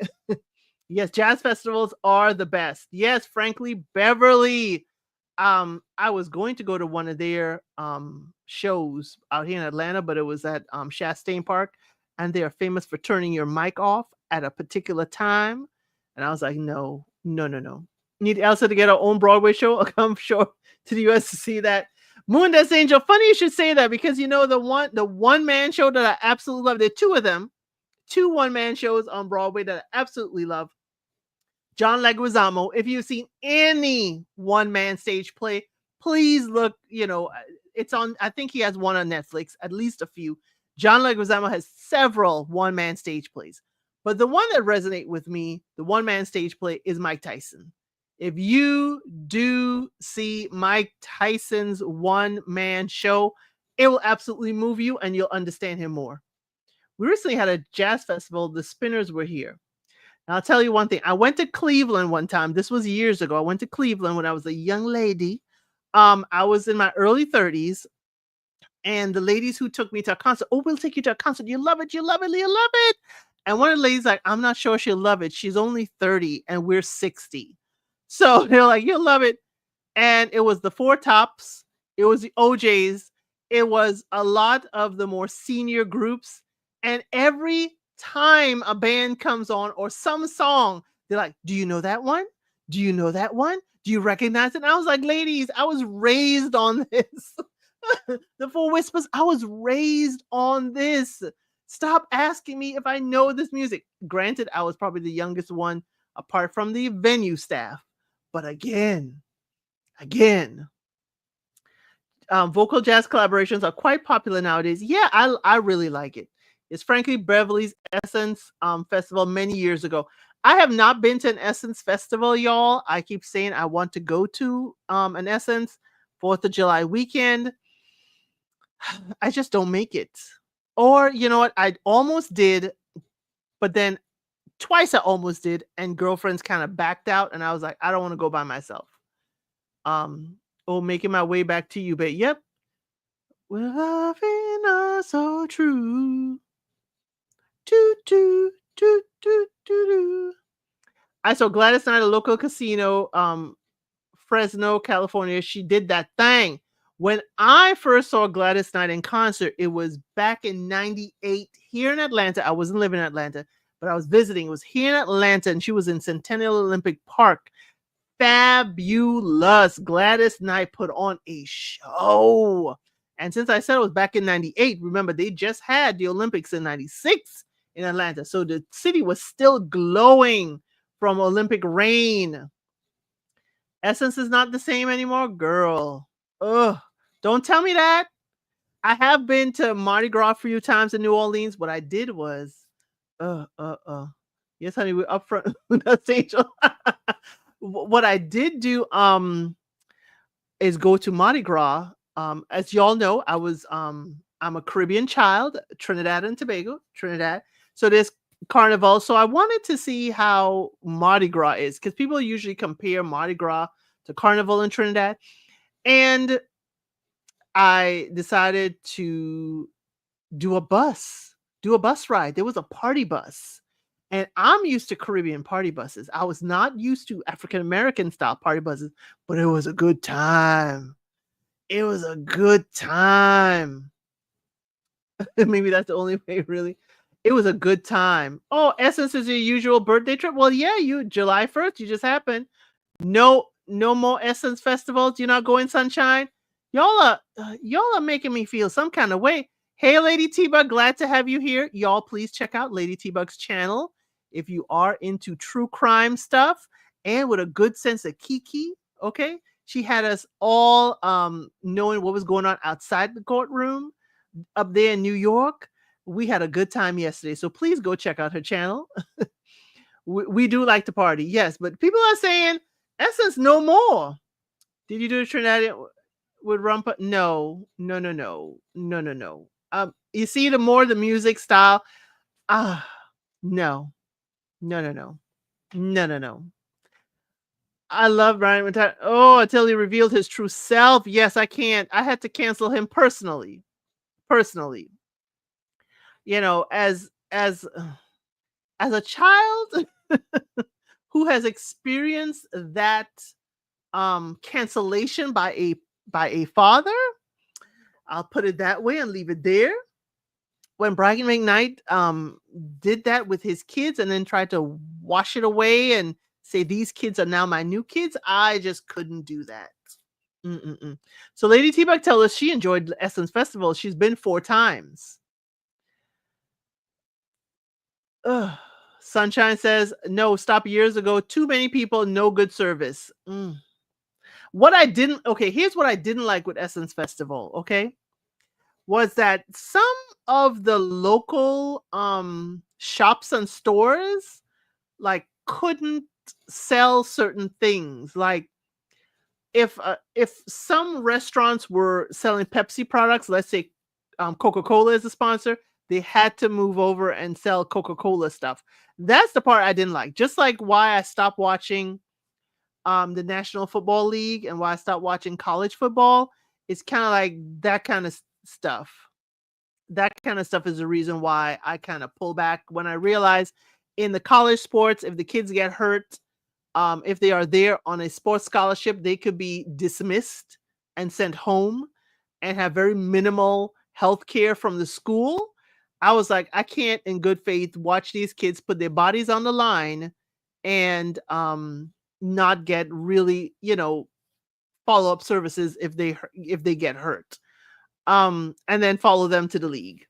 Yes, jazz festivals are the best. Yes, frankly, Beverly. I was going to go to one of their shows out here in Atlanta, but it was at Chastain Park, and they are famous for turning your mic off at a particular time. And I was like, no. Need ElCid to get our own Broadway show. I'll come sure to the US to see that. Moon Dance Angel. Funny you should say that, because the one man show that I absolutely love. There are two of them, 2 one-man shows on Broadway that I absolutely love. John Leguizamo. If you've seen any one-man stage play, please look. It's on. I think he has one on Netflix, at least a few. John Leguizamo has several one-man stage plays, but the one that resonates with me, the one-man stage play, is Mike Tyson. If you do see Mike Tyson's one-man show, it will absolutely move you and you'll understand him more. We recently had a jazz festival. The Spinners were here. And I'll tell you one thing. I went to Cleveland one time. This was years ago. I went to Cleveland when I was a young lady. I was in my early 30s. And the ladies who took me to a concert, we'll take you to a concert. You love it. You love it. You love it. And one of the ladies like, I'm not sure she'll love it. She's only 30 and we're 60. So they're like, you'll love it. And it was the Four Tops. It was the OJs. It was a lot of the more senior groups. And every time a band comes on or some song, they're like, do you know that one? Do you know that one? Do you recognize it? And I was like, ladies, I was raised on this. The Four Whispers, I was raised on this. Stop asking me if I know this music. Granted, I was probably the youngest one apart from the venue staff. But again, Vocal jazz collaborations are quite popular nowadays. Yeah, I really like it. It's Frankie Beverly's Essence festival many years ago. I have not been to an Essence festival, y'all. I keep saying I want to go to an Essence 4th of July weekend. I just don't make it. Or you know what? I almost did, but then twice I almost did, and girlfriends kind of backed out, and I was like, I don't want to go by myself. Making my way back to you, but yep. We're loving us so true. Do, do, do, do, do, do. I saw Gladys Knight at a local casino, Fresno, California. She did that thing. When I first saw Gladys Knight in concert, it was back in 98 here in Atlanta. I wasn't living in Atlanta, but I was visiting. It was here in Atlanta, and she was in Centennial Olympic Park. Fabulous. Gladys Knight put on a show. And since I said it was back in 98, remember, they just had the Olympics in 96 in Atlanta. So the city was still glowing from Olympic rain. Essence is not the same anymore, girl. Ugh. Don't tell me that. I have been to Mardi Gras a few times in New Orleans. What I did was, yes, honey, we're up front. That's Angel. What I did do, is go to Mardi Gras. As y'all know, I'm a Caribbean child, Trinidad and Tobago, Trinidad. So there's carnival. So I wanted to see how Mardi Gras is, because people usually compare Mardi Gras to carnival in Trinidad. And I decided to do a bus ride. There was a party bus. And I'm used to Caribbean party buses. I was not used to African American style party buses, but it was a good time. It was a good time. Maybe that's the only way, really. It was a good time. Oh, Essence is your usual birthday trip. Well, yeah, July 1st, you just happened. No more Essence festivals. You're not going, Sunshine. Y'all are making me feel some kind of way. Hey, Lady T-Bug, glad to have you here. Y'all, please check out Lady T-Bug's channel if you are into true crime stuff and with a good sense of kiki. Okay, she had us all knowing what was going on outside the courtroom up there in New York. We had a good time yesterday, so please go check out her channel. we do like to party, yes, but people are saying Essence no more. Did you do the Trinidad with Rumpa? No. You see, the more the music style, no. I love Brian McTighe. Oh, until he revealed his true self. Yes, I can't. I had to cancel him personally. You know, as a child who has experienced that cancellation by a father, I'll put it that way and leave it there. When Brian McKnight did that with his kids and then tried to wash it away and say these kids are now my new kids, I just couldn't do that. So Lady T-Bug tells us she enjoyed the Essence Festival. She's been 4 times. Ugh. Sunshine says, no, stop years ago. Too many people, no good service. Here's what I didn't like with Essence Festival, okay? Was that some of the local shops and stores like couldn't sell certain things. Like if some restaurants were selling Pepsi products, let's say Coca-Cola is a sponsor, they had to move over and sell Coca-Cola stuff. That's the part I didn't like. Just like why I stopped watching the National Football League and why I stopped watching college football. It's kind of like that kind of stuff. That kind of stuff is the reason why I kind of pull back when I realize in the college sports, if the kids get hurt, if they are there on a sports scholarship, they could be dismissed and sent home and have very minimal health care from the school. I was like, I can't in good faith watch these kids put their bodies on the line and not get really, follow-up services if they get hurt. And then follow them to the league.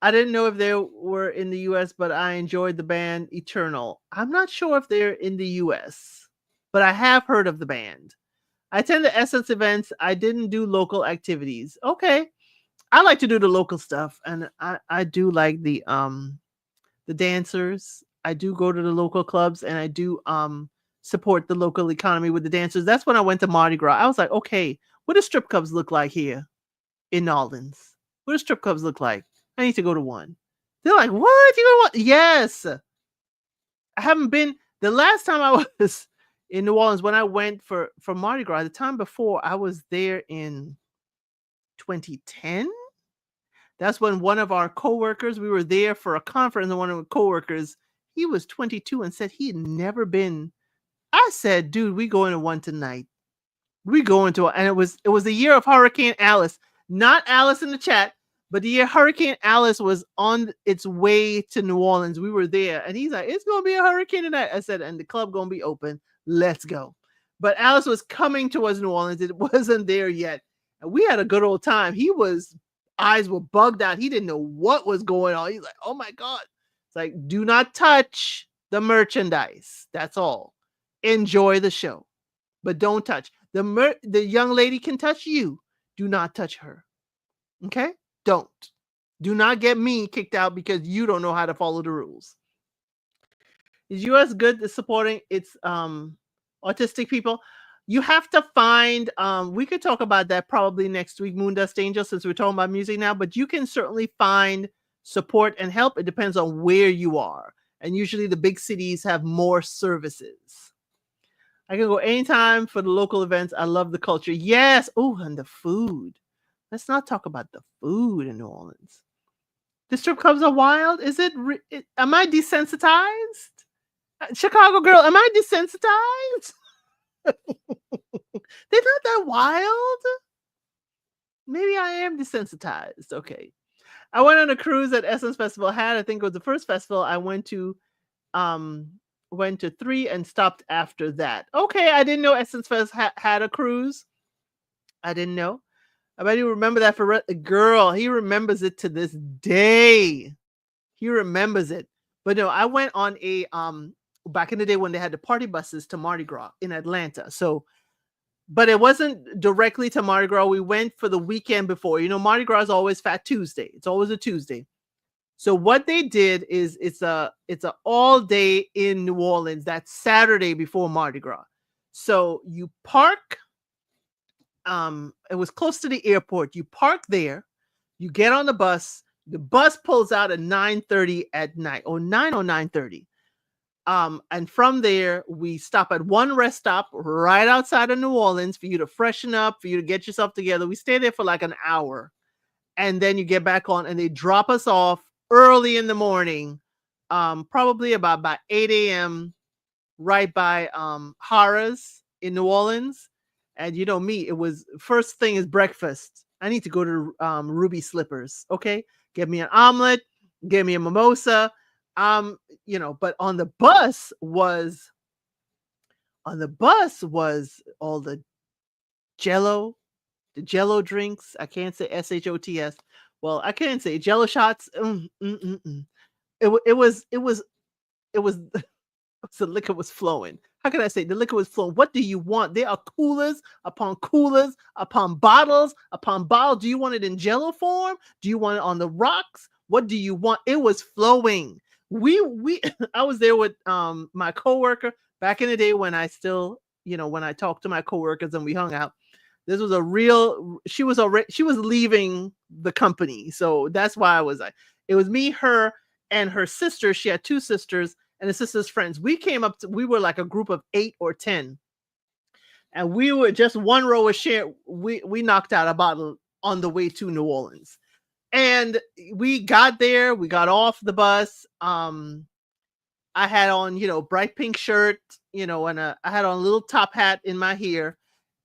I didn't know if they were in the US, but I enjoyed the band Eternal. I'm not sure if they're in the US, but I have heard of the band. I attend the Essence events. I didn't do local activities. Okay. I like to do the local stuff, and I do like the dancers. I do go to the local clubs, and I do support the local economy with the dancers. That's when I went to Mardi Gras. I was like, okay, what do strip clubs look like here in New Orleans? What do strip clubs look like? I need to go to one. They're like, what? You know what? Yes. I haven't been the last time I was in New Orleans when I went for Mardi Gras. The time before I was there in 2010. That's when one of our coworkers, we were there for a conference, and one of the coworkers, he was 22 and said he had never been. I said, dude, we going to one tonight. We going to, and it was the year of Hurricane Alice, not Alice in the chat, but the year Hurricane Alice was on its way to New Orleans. We were there, and he's like, it's gonna be a hurricane tonight. I said, and the club gonna be open. Let's go. But Alice was coming towards New Orleans. It wasn't there yet, and we had a good old time. He was eyes were bugged out. He didn't know what was going on. He's like, oh my God. It's like, do not touch the merchandise. That's all. Enjoy the show, but don't touch. The young lady can touch you. Do not touch her. Okay? Don't. Do not get me kicked out because you don't know how to follow the rules. Is US good at supporting its autistic people? You have to find, we could talk about that probably next week, Moondust Angel, since we're talking about music now, but you can certainly find support and help. It depends on where you are. And usually the big cities have more services. I can go anytime for the local events. I love the culture. Yes. Oh, and the food. Let's not talk about the food in New Orleans. The strip clubs are wild. Is it? Am I desensitized? Chicago girl, am I desensitized? They're not that wild. Maybe I am desensitized. Okay. I went on a cruise at Essence Festival. I think it was the first festival I went to 3 and stopped after that. Okay, I didn't know Essence Fest had a cruise. I didn't know. I bet you remember that for girl. He remembers it to this day. He remembers it. But no, I went on a back in the day when they had the party buses to Mardi Gras in Atlanta. So, but it wasn't directly to Mardi Gras. We went for the weekend before. You know, Mardi Gras is always Fat Tuesday. It's always a Tuesday. So what they did is it's a all day in New Orleans. That's Saturday before Mardi Gras. So you park. It was close to the airport. You park there. You get on the bus. The bus pulls out at 9:30 at night, or 9 or 9:30. And from there, we stop at one rest stop right outside of New Orleans for you to freshen up, for you to get yourself together. We stay there for like an hour, and then you get back on, and they drop us off early in the morning, probably about by 8 a.m. right by Harrah's in New Orleans. And you know me, it was first thing is breakfast. I need to go to Ruby Slippers. Okay, get me an omelet, get me a mimosa. You know, but on the bus was all the Jello, the Jello drinks. I can't say SHOTS. Well, I can't say Jello shots. It was the liquor was flowing. How can I say the liquor was flowing? What do you want? There are coolers upon bottles upon bottles. Do you want it in Jello form? Do you want it on the rocks? What do you want? It was flowing. I was there with my coworker back in the day when I still, you know, when I talked to my coworkers and we hung out. This was she was leaving the company. So that's why I was like, it was me, her, and her sister. She had two sisters and the sister's friends. We were like a group of 8 or 10. And we were just one row of share. We knocked out a bottle on the way to New Orleans. And we got there, we got off the bus. I had on, you know, bright pink shirt, you know, and I had on a little top hat in my hair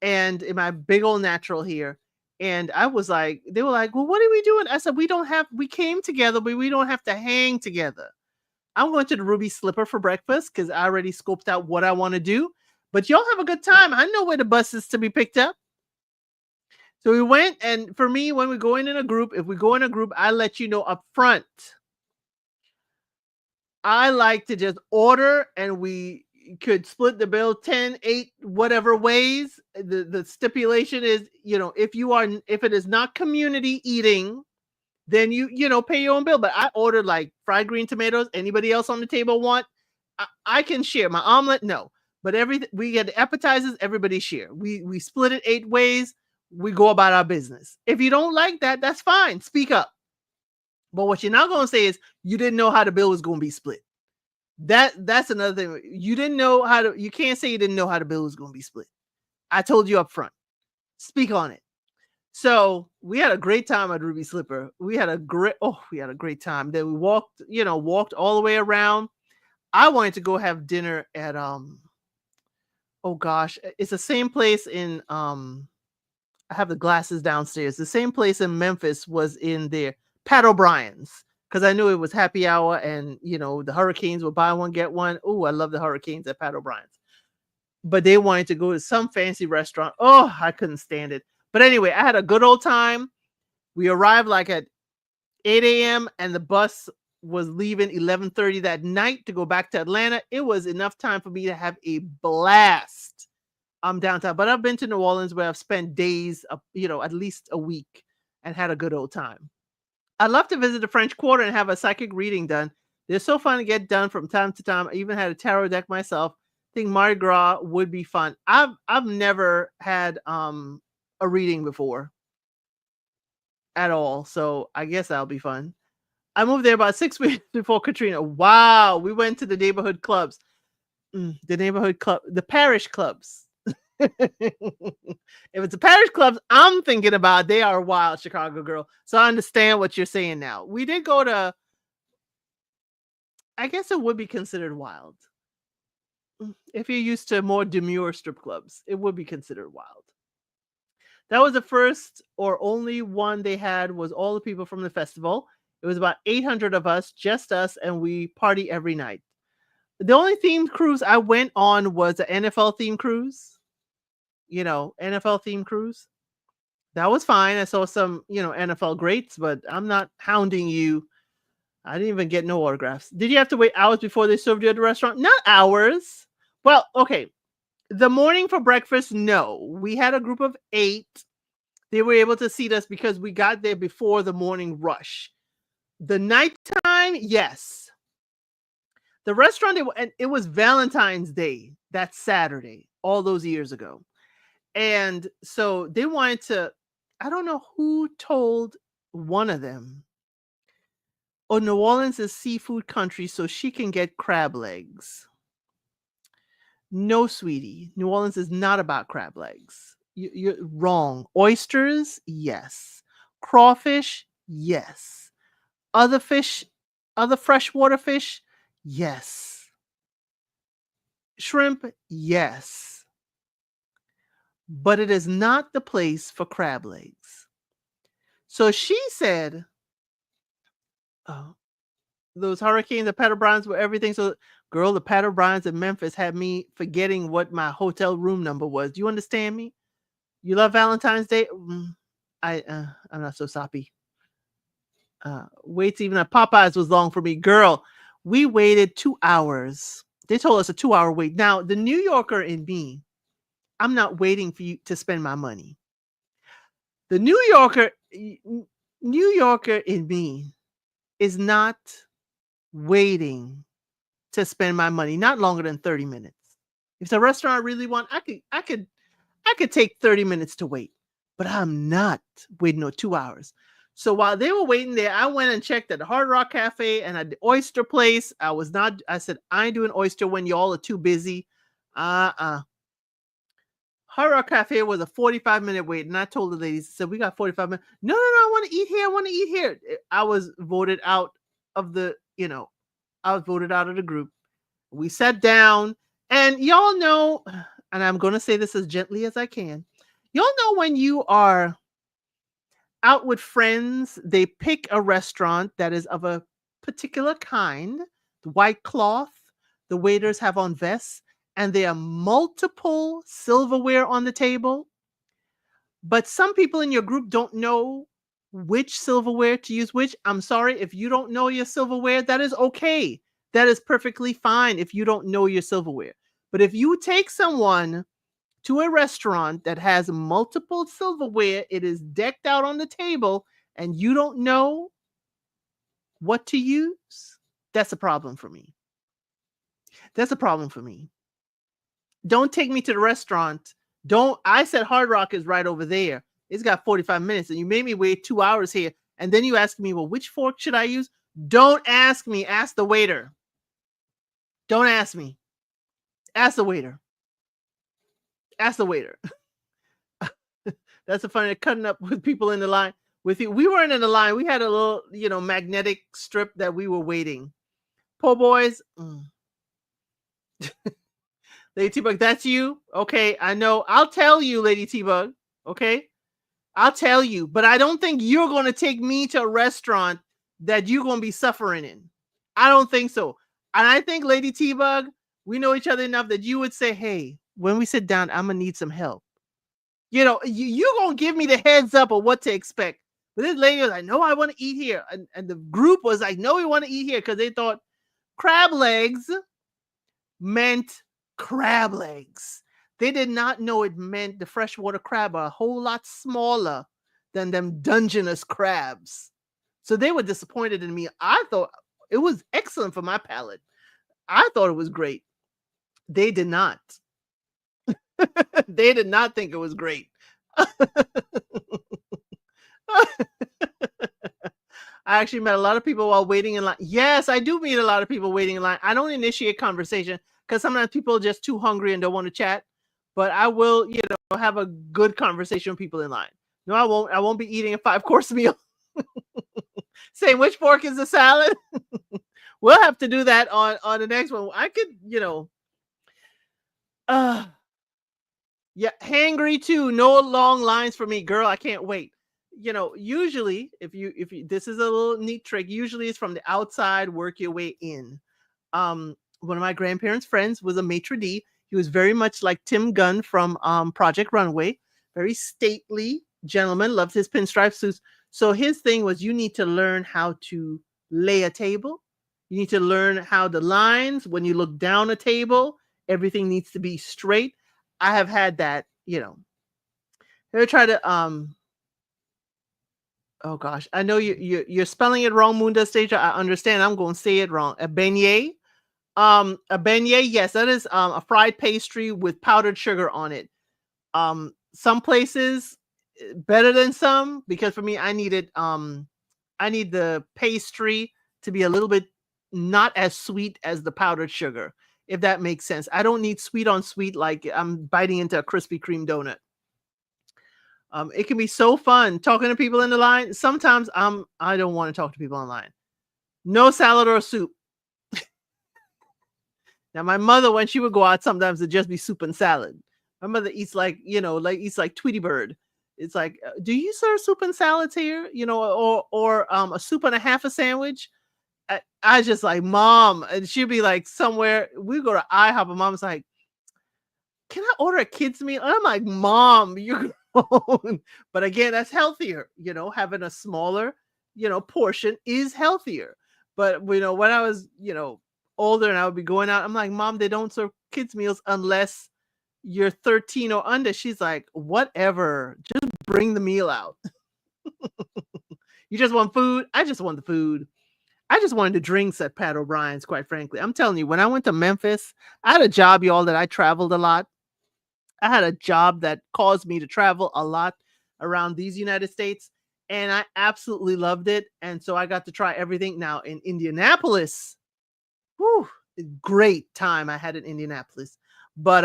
and in my big old natural hair. And I was like, they were like, well, what are we doing? I said, we came together, but we don't have to hang together. I'm going to the Ruby Slipper for breakfast because I already scoped out what I want to do. But y'all have a good time. I know where the bus is to be picked up. So we went, and for me, when we go in a group, if we go in a group, I let you know up front. I like to just order, and we could split the bill 10, 8, whatever ways. The stipulation is, if it is not community eating, then you pay your own bill. But I ordered like fried green tomatoes. Anybody else on the table want? I can share my omelet. No, but everything we get the appetizers. Everybody share. We split it 8 ways. We go about our business. If you don't like that, that's fine. Speak up. But what you're not going to say is you didn't know how the bill was going to be split. That's another thing. You didn't know how to. You can't say you didn't know how the bill was going to be split. I told you up front. Speak on it. So we had a great time at Ruby Slipper. We had a great time. Then we walked all the way around. I wanted to go have dinner at oh gosh, it's the same place in I have the glasses downstairs. The same place in Memphis was in there, Pat O'Brien's, because I knew it was happy hour and the Hurricanes would buy one get one. Oh, I love the Hurricanes at Pat O'Brien's. But they wanted to go to some fancy restaurant. Oh, I couldn't stand it. But anyway, I had a good old time. We arrived like at 8 a.m. and the bus was leaving 11:30 that night to go back to Atlanta. It was enough time for me to have a blast. I'm downtown, but I've been to New Orleans where I've spent days, at least a week and had a good old time. I'd love to visit the French Quarter and have a psychic reading done. They're so fun to get done from time to time. I even had a tarot deck myself. I think Mardi Gras would be fun. I've never had a reading before at all, so I guess that'll be fun. I moved there about 6 weeks before Katrina. Wow, we went to the neighborhood clubs. The parish clubs. If it's the parish clubs I'm thinking about, they are wild, Chicago girl. So I understand what you're saying now. We did go to, I guess it would be considered wild. If you're used to more demure strip clubs, it would be considered wild. That was the first or only one they had, was all the people from the festival. It was about 800 of us, just us, and we party every night. The only themed cruise I went on was an NFL themed cruise. NFL themed cruise. That was fine. I saw some, NFL greats, but I'm not hounding you. I didn't even get no autographs. Did you have to wait hours before they served you at the restaurant? Not hours. Well, okay. The morning for breakfast, no. We had a group of 8. They were able to seat us because we got there before the morning rush. The nighttime, yes. The restaurant, and it was Valentine's Day that Saturday, all those years ago. And so they wanted to, I don't know who told one of them, oh, New Orleans is seafood country, so she can get crab legs. No, sweetie. New Orleans is not about crab legs. You're wrong. Oysters, yes. Crawfish, yes. Other fish, other freshwater fish, yes. Shrimp, yes. But it is not the place for crab legs. So she said, oh, those Hurricanes, the Pat O'Brien's were everything. So, girl, the Pat O'Brien's in Memphis had me forgetting what my hotel room number was. Do you understand me? You love Valentine's Day? I'm not so soppy. Waits even at Popeyes was long for me. Girl, we waited 2 hours. They told us a 2-hour wait. Now, the New Yorker in me, I'm not waiting for you to spend my money. The New Yorker in me is not waiting to spend my money, not longer than 30 minutes. If the restaurant I really want, I could take 30 minutes to wait, but I'm not waiting no 2 hours. So while they were waiting there, I went and checked at the Hard Rock Cafe and at the oyster place. I said, I ain't doing oyster when y'all are too busy. Hard Rock Cafe was a 45-minute wait. And I told the ladies, I said, we got 45 minutes. No, I want to eat here. I was voted out of the group. We sat down and y'all know, and I'm going to say this as gently as I can. Y'all know when you are out with friends, they pick a restaurant that is of a particular kind, the white cloth, the waiters have on vests, and there are multiple silverware on the table. But some people in your group don't know which silverware to use which. I'm sorry, if you don't know your silverware, that is okay. That is perfectly fine if you don't know your silverware. But if you take someone to a restaurant that has multiple silverware, it is decked out on the table, and you don't know what to use, that's a problem for me. That's a problem for me. Don't take me to the restaurant. I said Hard Rock is right over there. It's got 45 minutes, and you made me wait 2 hours here. And then you ask me, well, which fork should I use? Don't ask me. Ask the waiter. Don't ask me. Ask the waiter. Ask the waiter. That's a funny cutting up with people in the line with you. We weren't in the line. We had a little, magnetic strip that we were waiting. Po' boys. Lady T-Bug, that's you? Okay, I know. I'll tell you, Lady T-Bug. Okay? I'll tell you. But I don't think you're going to take me to a restaurant that you're going to be suffering in. I don't think so. And I think, Lady T-Bug, we know each other enough that you would say, hey, when we sit down, I'm going to need some help. You're going to give me the heads up of what to expect. But this lady was like, no, I want to eat here. And the group was like, no, we want to eat here because they thought crab legs meant crab legs. They did not know it meant the freshwater crab are a whole lot smaller than them Dungeness crabs. So they were disappointed in me. I thought it was excellent for my palate. I thought it was great. They did not. They did not think it was great. I actually met a lot of people while waiting in line. Yes, I do meet a lot of people waiting in line. I don't initiate conversation because sometimes people are just too hungry and don't want to chat. But I will, have a good conversation with people in line. No, I won't. I won't be eating a 5-course meal. Saying which fork is the salad. We'll have to do that on the next one. I could, yeah, hangry too. No long lines for me, girl. I can't wait. Usually if you this is a little neat trick. Usually it's from the outside, work your way in. One of my grandparents' friends was a maitre d'. He was very much like Tim Gunn from Project Runway. Very stately gentleman, loved his pinstripe suits. So his thing was, you need to learn how to lay a table. You need to learn how the lines, when you look down a table, everything needs to be straight. I have had that, Ever try to oh gosh, I know you're spelling it wrong, Munda Stage. I understand. I'm going to say it wrong. A beignet. A beignet, yes, that is a fried pastry with powdered sugar on it. Some places better than some, because for me, I need the pastry to be a little bit not as sweet as the powdered sugar, if that makes sense. I don't need sweet on sweet like I'm biting into a Krispy Kreme donut. It can be so fun talking to people in the line. Sometimes I don't want to talk to people online. No salad or soup. Now, my mother, when she would go out, sometimes it'd just be soup and salad. My mother eats eats like Tweety Bird. It's like, do you serve soup and salads here? Or a soup and a half a sandwich. I just like, Mom, and she'd be like somewhere. We go to IHOP, and Mom's like, can I order a kid's meal? And I'm like, Mom, you're grown. But again, that's healthier. Having a smaller, portion is healthier. But when I was, older and I would be going out, I'm like, Mom, they don't serve kids meals unless you're 13 or under. She's like, whatever, just bring the meal out. You just want food? I just want the food. I just wanted the drinks at Pat O'Brien's, quite frankly. I'm telling you, when I went to Memphis, I had a job, y'all, that I traveled a lot. I had a job that caused me to travel a lot around these United States, and I absolutely loved it. And so I got to try everything. Now in Indianapolis, whew, great time I had in Indianapolis. But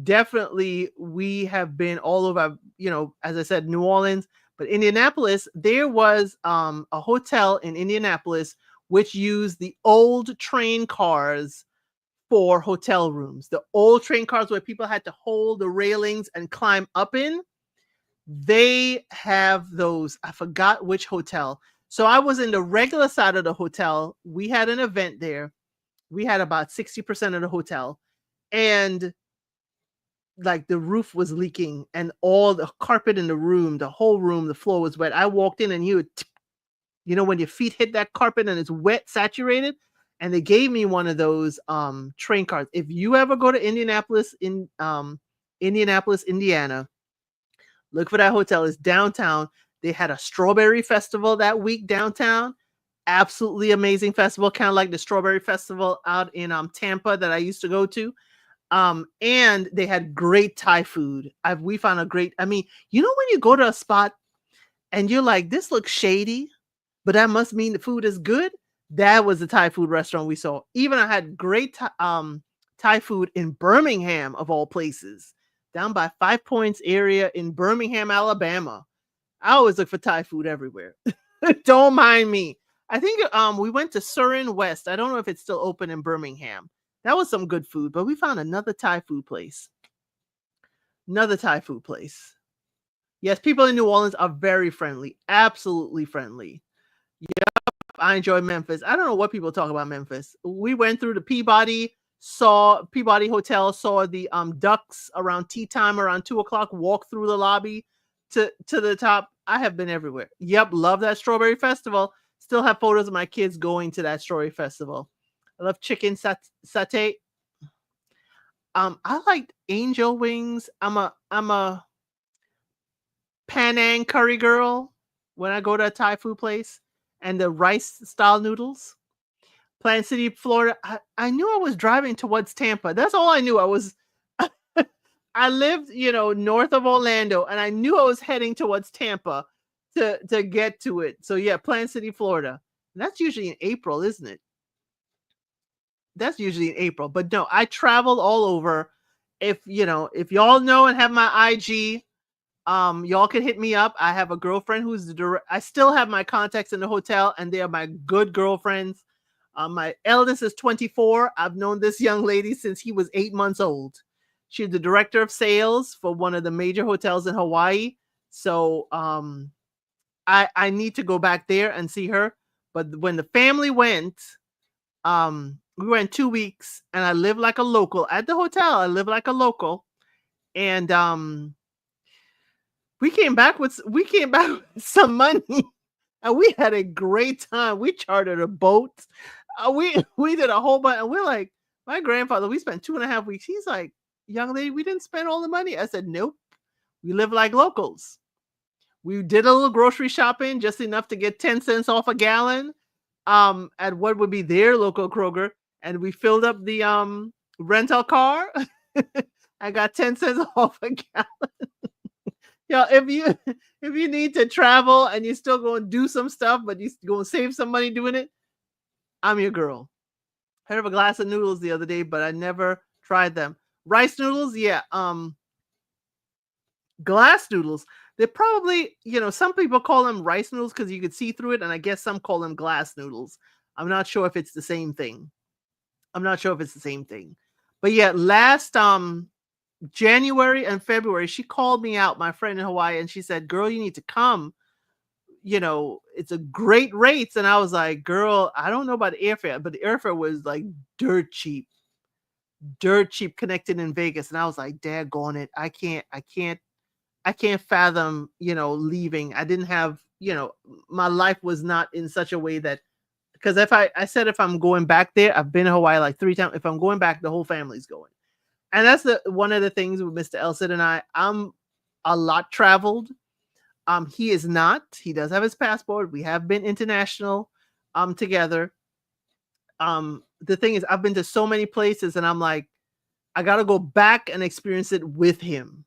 definitely we have been all over, as I said, New Orleans. But Indianapolis, there was a hotel in Indianapolis which used the old train cars for hotel rooms. The old train cars where people had to hold the railings and climb up in. They have those. I forgot which hotel. So I was in the regular side of the hotel. We had an event there. We had about 60% of the hotel. And like the roof was leaking and all the carpet in the room, the whole room, the floor was wet. I walked in and when your feet hit that carpet and it's wet, saturated, and they gave me one of those train cards. If you ever go to Indianapolis, Indiana, look for that hotel. It's downtown. They had a strawberry festival that week downtown. Absolutely amazing festival, kind of like the strawberry festival out in Tampa that I used to go to. And they had great Thai food. We found a great, I mean, you know, when you go to a spot and you're like, this looks shady, but that must mean the food is good. That was the Thai food restaurant we saw. Even I had great Thai food in Birmingham, of all places, down by 5 Points area in Birmingham, Alabama. I always look for Thai food everywhere. Don't mind me. I think we went to Surin West. I don't know if it's still open in Birmingham. That was some good food, but we found another Thai food place. Another Thai food place. Yes, people in New Orleans are very friendly. Absolutely friendly. Yep, I enjoy Memphis. I don't know what people talk about Memphis. We went through the Peabody Hotel, saw the ducks around tea time around 2:00, walked through the lobby to the top. I have been everywhere. Yep, love that strawberry festival. Still have photos of my kids going to that strawberry festival. I love chicken satay. I like angel wings. I'm a Penang curry girl when I go to a Thai food place, and the rice style noodles. Plant City, Florida. I knew I was driving towards Tampa. That's all I knew. I lived, north of Orlando, and I knew I was heading towards Tampa to get to it. So yeah, Plant City, Florida. And that's usually in April, isn't it? That's usually in April. But no, I travel all over. If y'all know and have my IG, y'all can hit me up. I have a girlfriend who's I still have my contacts in the hotel, and they are my good girlfriends. My eldest is 24. I've known this young lady since he was 8 months old. She's the director of sales for one of the major hotels in Hawaii. So I need to go back there and see her. But when the family went, we went 2 weeks, and I live like a local at the hotel. I live like a local, and we came back with some money, and we had a great time. We chartered a boat. We did a whole bunch, and we're like, my grandfather, we spent 2.5 weeks. He's like, young lady, we didn't spend all the money. I said, nope, we live like locals. We did a little grocery shopping, just enough to get 10 cents off a gallon at what would be their local Kroger. And we filled up the rental car. I got 10 cents off a gallon. Yeah, if you need to travel and you're still going to do some stuff, but you're going to save some money doing it, I'm your girl. I had a glass of noodles the other day, but I never tried them. Rice noodles, yeah. Glass noodles. They're probably, some people call them rice noodles because you could see through it, and I guess some call them glass noodles. I'm not sure if it's the same thing. But yeah, last January and February, she called me out, my friend in Hawaii, and she said, girl, you need to come. It's a great rates. And I was like, girl, I don't know about the airfare, but the airfare was like dirt cheap connected in Vegas. And I was like, daggone it. I can't fathom, leaving. I didn't have, my life was not in such a way that, because I said, if I'm going back there, I've been to Hawaii like 3 times. If I'm going back, the whole family's going. And that's one of the things with Mr. ElCid and I. I'm a lot traveled. He is not. He does have his passport. We have been international together. The thing is, I've been to so many places, and I'm like, I got to go back and experience it with him,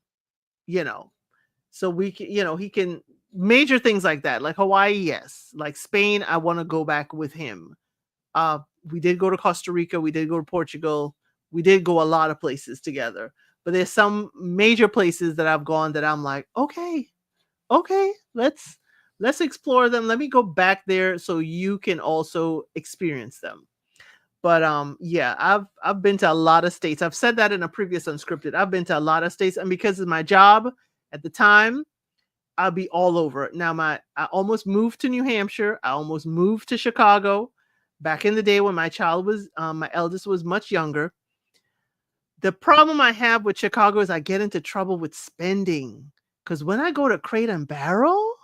so we can, he can major things like that, like Hawaii. Yes. Like Spain. I want to go back with him. We did go to Costa Rica. We did go to Portugal. We did go a lot of places together, but there's some major places that I've gone that I'm like, okay, let's explore them. Let me go back there so you can also experience them. But yeah, I've been to a lot of states. I've said that in a previous Unscripted. I've been to a lot of states, and because of my job at the time, I'll be all over. Now I almost moved to New Hampshire. I almost moved to Chicago back in the day when my eldest was much younger. The problem I have with Chicago is I get into trouble with spending. Because when I go to Crate and Barrel,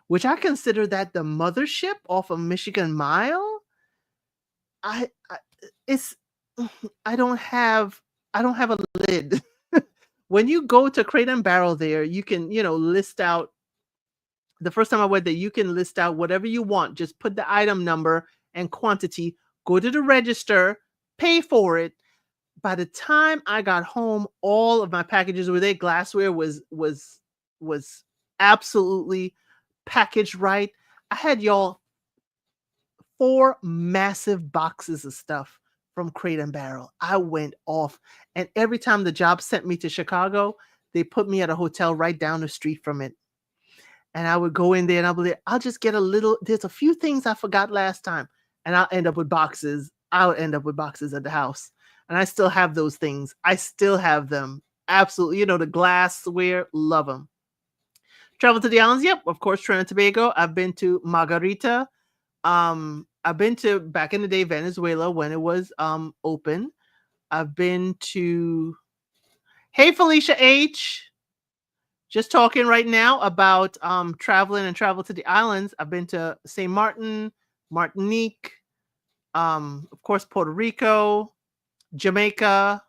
which I consider that the mothership off of Michigan Mile, I it's I don't have a lid. When you go to Crate and Barrel there, you can, list out. The first time I went there, you can list out whatever you want. Just put the item number and quantity, go to the register, pay for it. By the time I got home, all of my packages were there. Glassware was absolutely packaged right. I had y'all 4 massive boxes of stuff from Crate and Barrel. I went off. And every time the job sent me to Chicago, they put me at a hotel right down the street from it. And I would go in there and I'll be like, I'll just get a little, there's a few things I forgot last time. And I'll end up with boxes. I'll end up with boxes at the house. And I still have those things. I still have them. Absolutely. The glassware, love them. Travel to the islands. Yep. Of course, Trinidad and Tobago. I've been to Margarita. I've been to, back in the day, Venezuela when it was open. I've been to, hey, Felicia H. Just talking right now about traveling and travel to the islands. I've been to St. Martin, Martinique, of course, Puerto Rico, Jamaica.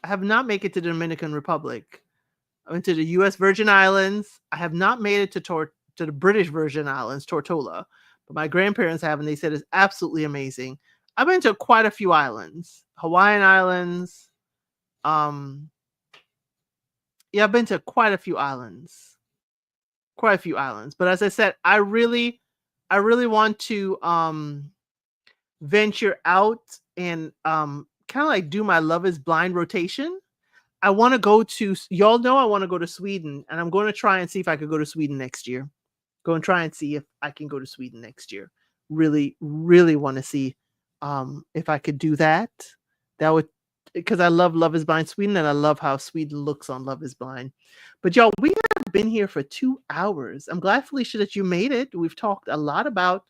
I have not made it to the Dominican Republic. I went to the U.S. Virgin Islands. I have not made it to the British Virgin Islands, Tortola, but my grandparents have, and they said it's absolutely amazing. I've been to quite a few islands, Hawaiian Islands. Yeah, I've been to quite a few islands. But as I said, I really want to venture out and kind of like do my Love is Blind rotation. I want to go to, y'all know I want to go to Sweden, and I'm going to try and see if I could go to Sweden next year. Go and try and see if I can go to Sweden next year. Really, really want to see if I could do that. That would, because I love Love is Blind Sweden, and I love how Sweden looks on Love is Blind. But y'all, we have been here for 2 hours. I'm glad, Felicia, that you made it. We've talked a lot about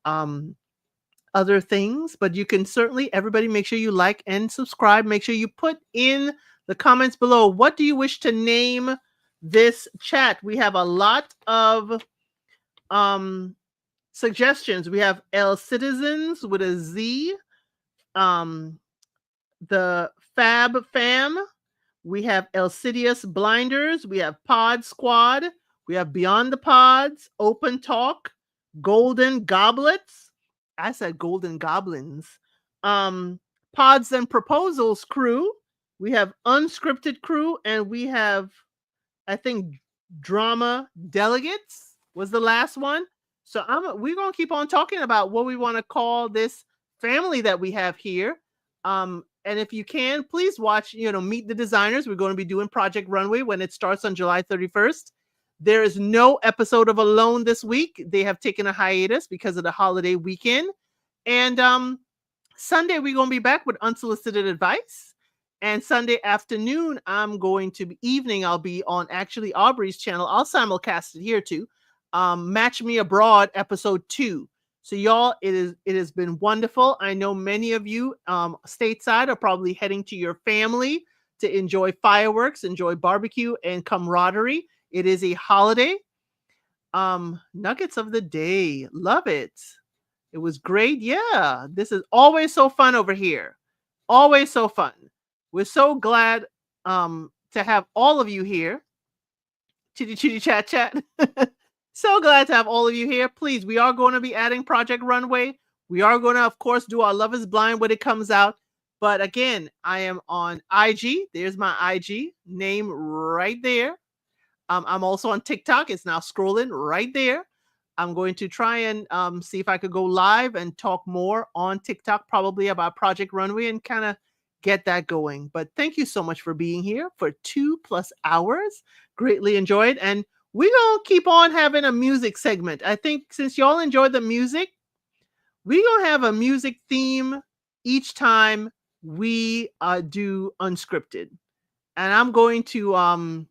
other things, but you can certainly, everybody, make sure you like and subscribe. Make sure you put in the comments below, what do you wish to name this chat? We have a lot of suggestions. We have ElCitizens with a Z, the Fab Fam, we have Elcidius Blinders, we have Pod Squad, we have Beyond the Pods, Open Talk, Golden Goblets. I said Golden Goblins. Pods and Proposals crew. We have Unscripted crew, and we have, I think, Drama Delegates was the last one. So we're going to keep on talking about what we want to call this family that we have here. And if you can, please watch, Meet the Designers. We're going to be doing Project Runway when it starts on July 31st. There is no episode of Alone this week. They have taken a hiatus because of the holiday weekend. And Sunday, we're going to be back with Unsolicited Advice. And Sunday afternoon, I'll be on actually Aubrey's channel. I'll simulcast it here too. Match Me Abroad episode 2. So y'all, it has been wonderful. I know many of you stateside are probably heading to your family to enjoy fireworks, enjoy barbecue and camaraderie. It is a holiday. Nuggets of the day. Love it. It was great. Yeah, this is always so fun over here. Always so fun. We're so glad to have all of you here. Chitty chitty chat chat. So glad to have all of you here. Please, we are going to be adding Project Runway. We are going to, of course, do our Love is Blind when it comes out. But again, I am on IG. There's my IG name right there. I'm also on TikTok. It's now scrolling right there. I'm going to try and see if I could go live and talk more on TikTok, probably about Project Runway, and kind of get that going. But thank you so much for being here for 2+ hours. Greatly enjoyed. And we're going to keep on having a music segment. I think since y'all enjoyed the music, we're going to have a music theme each time we do Unscripted. And I'm going to, I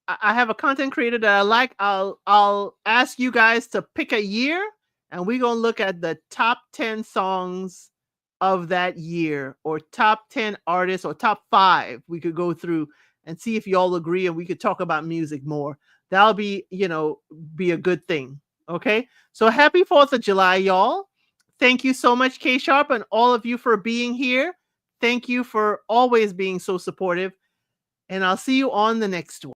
have a content creator that I like. I'll ask you guys to pick a year, and we're going to look at the top 10 songs of that year, or top 10 artists, or top 5 we could go through and see if y'all agree, and we could talk about music more. That'll be, be a good thing. Okay. So happy 4th of July, y'all. Thank you so much, K Sharp, and all of you for being here. Thank you for always being so supportive. And I'll see you on the next one.